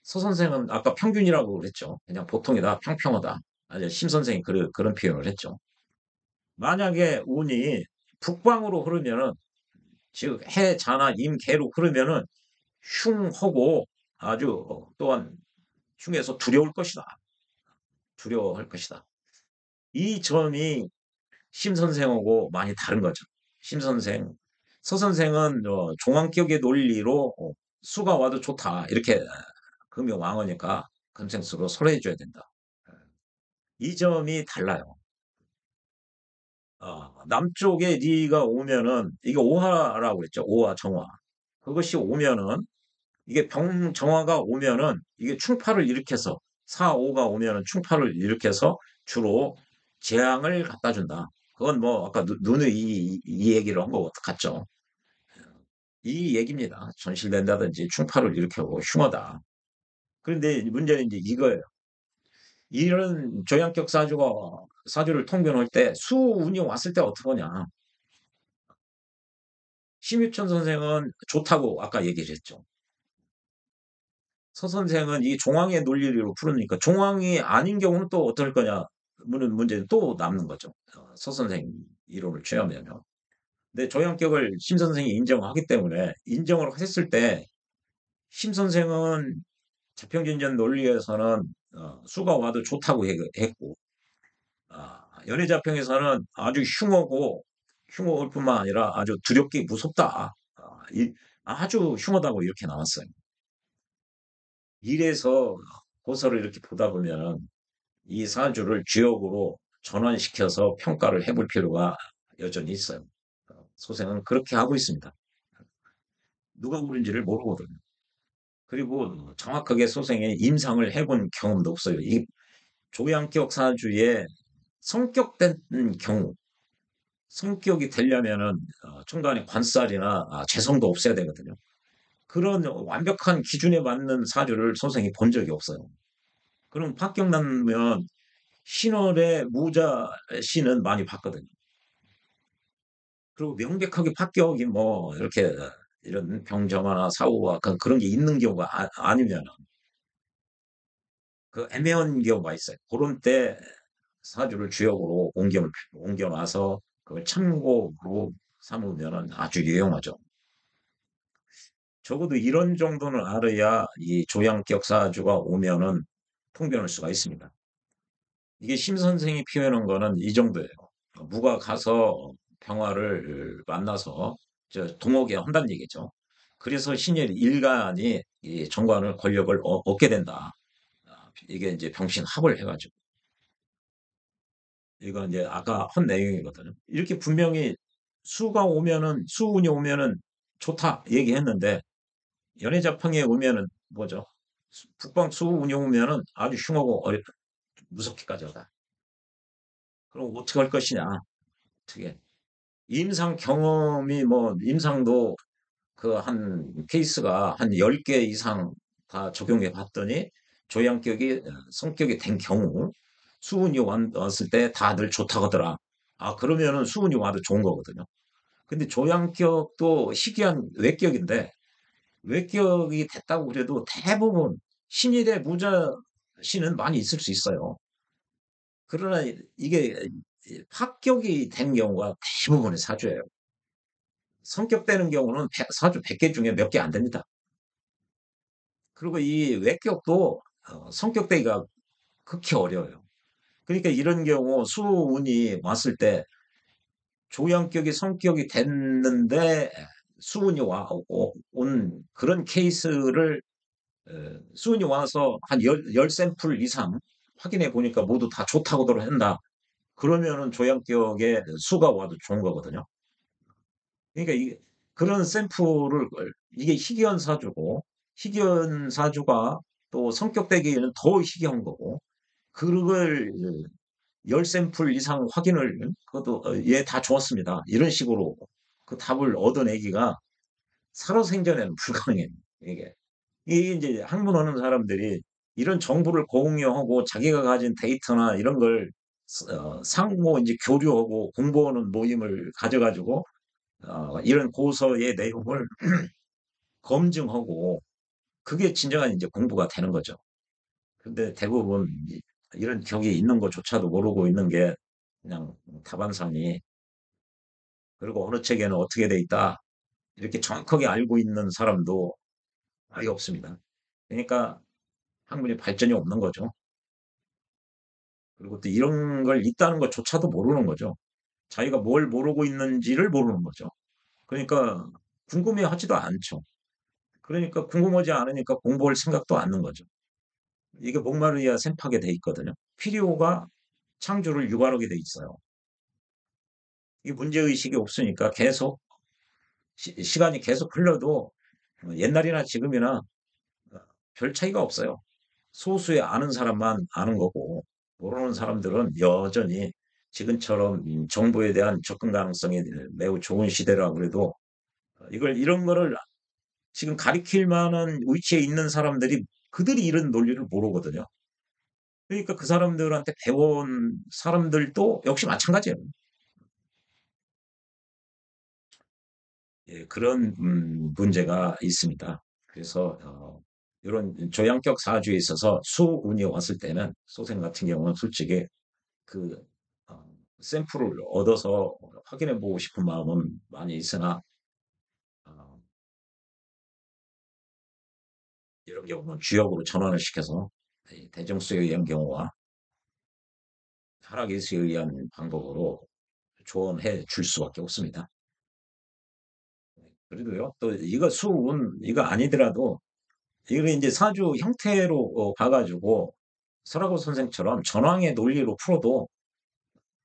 서 선생은 아까 평균이라고 그랬죠. 그냥 보통이다, 평평하다. 아니, 심 선생이 그런 표현을 했죠. 만약에 운이 북방으로 흐르면은, 즉, 해, 자나, 임, 개로 흐르면은 흉하고 아주 또한 흉해서 두려울 것이다. 두려워할 것이다. 이 점이 심 선생하고 많이 다른 거죠. 심 선생, 서 선생은 종황격의 논리로 수가 와도 좋다. 이렇게 금이 왕하니까 금생수로 설해줘야 된다. 이 점이 달라요. 남쪽에 리가 오면은 이게 오화라고 했죠. 오화 정화. 그것이 오면은 이게 병정화가 오면은 이게 충파를 일으켜서 사오가 오면은 충파를 일으켜서 주로 재앙을 갖다 준다. 그건 뭐 아까 누누이 이 얘기를 한 것 같죠. 이 얘기입니다. 전실된다든지 충파를 일으켜고 흉하다. 그런데 문제는 이제 이거예요. 이런 조양격 사주를 통변할 때 수운이 왔을 때 어떻게 하냐. 심유천 선생은 좋다고 아까 얘기를 했죠. 서 선생은 이 종황의 논리로 풀으니까 종황이 아닌 경우는 또 어떨 거냐. 문제는 또 남는 거죠. 서 선생 이론을 취하면요. 근데 조양격을 심 선생이 인정하기 때문에 인정을 했을 때 심 선생은 자평진전 논리에서는 수가 와도 좋다고 했고 연애자평에서는 아주 흉할 뿐만 아니라 아주 두렵게 무섭다. 아주 흉하다고 이렇게 나왔어요. 이래서 고서를 이렇게 보다 보면 이 사주를 주역으로 전환시켜서 평가를 해볼 필요가 여전히 있어요. 소생은 그렇게 하고 있습니다. 누가 그런지를 모르거든요. 그리고 정확하게 소생의 임상을 해본 경험도 없어요. 이 조양격 사주의 성격된 경우, 성격이 되려면은 중간에 관살이나 재성도 없어야 되거든요. 그런 완벽한 기준에 맞는 사주를 소생이 본 적이 없어요. 그럼 합격나면 신월의 무자 씨는 많이 봤거든요. 그리고 명백하게 합격이 뭐 이렇게 이런 병정화나 사고와 그런 게 있는 경우가 아니면 그 애매한 경우가 있어요. 그런 때 사주를 주역으로 옮겨놔서 그걸 참고로 삼으면 아주 유용하죠. 적어도 이런 정도는 알아야 이 조양격 사주가 오면은 통변할 수가 있습니다. 이게 심 선생이 표현한 거는 이 정도예요. 무가 가서 병화를 만나서 동옥에 한다는 얘기죠. 그래서 신일 일간이 이 정관을 권력을 얻게 된다. 이게 이제 병신합을 해가지고 이거 이제 아까 한 내용이거든요. 이렇게 분명히 수운이 오면은 좋다 얘기했는데 연애자평에 오면은 뭐죠? 북방 수운이 오면은 아주 흉하고 무섭기까지 하다. 그럼 어떻게 할 것이냐? 어떻게? 임상 경험이 뭐 임상도 그 한 케이스가 한 10개 이상 다 적용해 봤더니 조양격이 성격이 된 경우 수운이 왔을 때 다들 좋다고 하더라. 그러면은 수운이 와도 좋은 거거든요. 근데 조양격도 희귀한 외격인데 외격이 됐다고 그래도 대부분 신일의 무자신은 많이 있을 수 있어요. 그러나 이게 합격이 된 경우가 대부분의 사주예요. 성격되는 경우는 사주 100개 중에 몇 개 안 됩니다. 그리고 이 외격도 성격되기가 극히 어려워요. 그러니까 이런 경우 수운이 왔을 때 조양격이 성격이 됐는데 수운이 온 그런 케이스를 수운이 와서 한 열 샘플 이상 확인해 보니까 모두 다 좋다고들 한다. 그러면은 조양격의 수가 와도 좋은 거거든요. 그러니까 그런 샘플을 이게 희귀한 사주고 희귀한 사주가 또 성격 되기에는 더 희귀한 거고 그걸 열 샘플 이상 확인을 그것도 얘 다 좋았습니다. 이런 식으로 그 답을 얻어내기가 살아생전에는 불가능해요. 이게. 이게 이제 학문하는 사람들이 이런 정보를 공유하고 자기가 가진 데이터나 이런 걸 상호 이제 교류하고 공부하는 모임을 가져가지고 이런 고서의 내용을 검증하고 그게 진정한 이제 공부가 되는 거죠. 근데 대부분 이런 격이 있는 것조차도 모르고 있는 게 그냥 다반사니 그리고 어느 책에는 어떻게 돼 있다 이렇게 정확하게 알고 있는 사람도 아예 없습니다. 그러니까 학문이 발전이 없는 거죠. 그리고 또 이런 걸 있다는 것조차도 모르는 거죠. 자기가 뭘 모르고 있는지를 모르는 거죠. 그러니까 궁금해 하지도 않죠. 그러니까 궁금하지 않으니까 공부할 생각도 않는 거죠. 이게 목마르기가 샘파게 돼 있거든요. 필요가 창조를 유발하게 돼 있어요. 이 문제의식이 없으니까 계속 시간이 계속 흘러도 옛날이나 지금이나 별 차이가 없어요. 소수의 아는 사람만 아는 거고 모르는 사람들은 여전히 지금처럼 정보에 대한 접근 가능성이 매우 좋은 시대라 그래도 이걸 이런 거를 지금 가리킬 만한 위치에 있는 사람들이 그들이 이런 논리를 모르거든요. 그러니까 그 사람들한테 배운 사람들도 역시 마찬가지예요. 예, 그런 문제가 있습니다. 그래서 이런 조양격 사주에 있어서 수운이 왔을 때는 소생 같은 경우는 솔직히 그 어, 샘플을 얻어서 확인해 보고 싶은 마음은 많이 있으나 어, 이런 경우는 주역으로 전환을 시켜서 대정수에 의한 경우와 하락일수에 의한 방법으로 조언해 줄 수밖에 없습니다. 그래도요, 또 이거 수운 이거 아니더라도 이걸 이제 사주 형태로 봐가지고 설하고 선생처럼 전황의 논리로 풀어도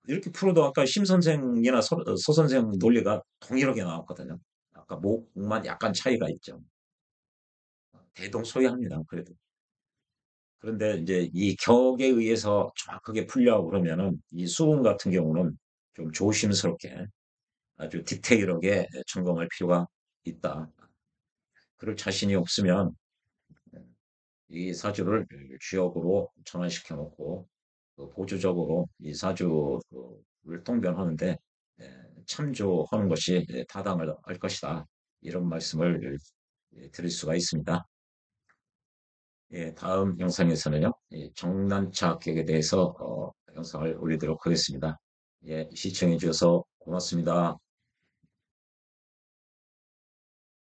이렇게 풀어도 아까 심 선생이나 서 선생 논리가 동일하게 나왔거든요. 아까 목만 약간 차이가 있죠. 대동소이합니다. 그래도. 그런데 이제 이 격에 의해서 정확하게 풀려고 그러면은 이 수분 같은 경우는 좀 조심스럽게 아주 디테일하게 점검할 필요가 있다. 그럴 자신이 없으면 이 사주를 주역으로 전환시켜 놓고 그 보조적으로 이 사주를 통변하는데 참조하는 것이 타당할 것이다. 이런 말씀을 드릴 수가 있습니다. 예, 다음 영상에서는요, 정난차 합격에 대해서 영상을 올리도록 하겠습니다. 예, 시청해 주셔서 고맙습니다.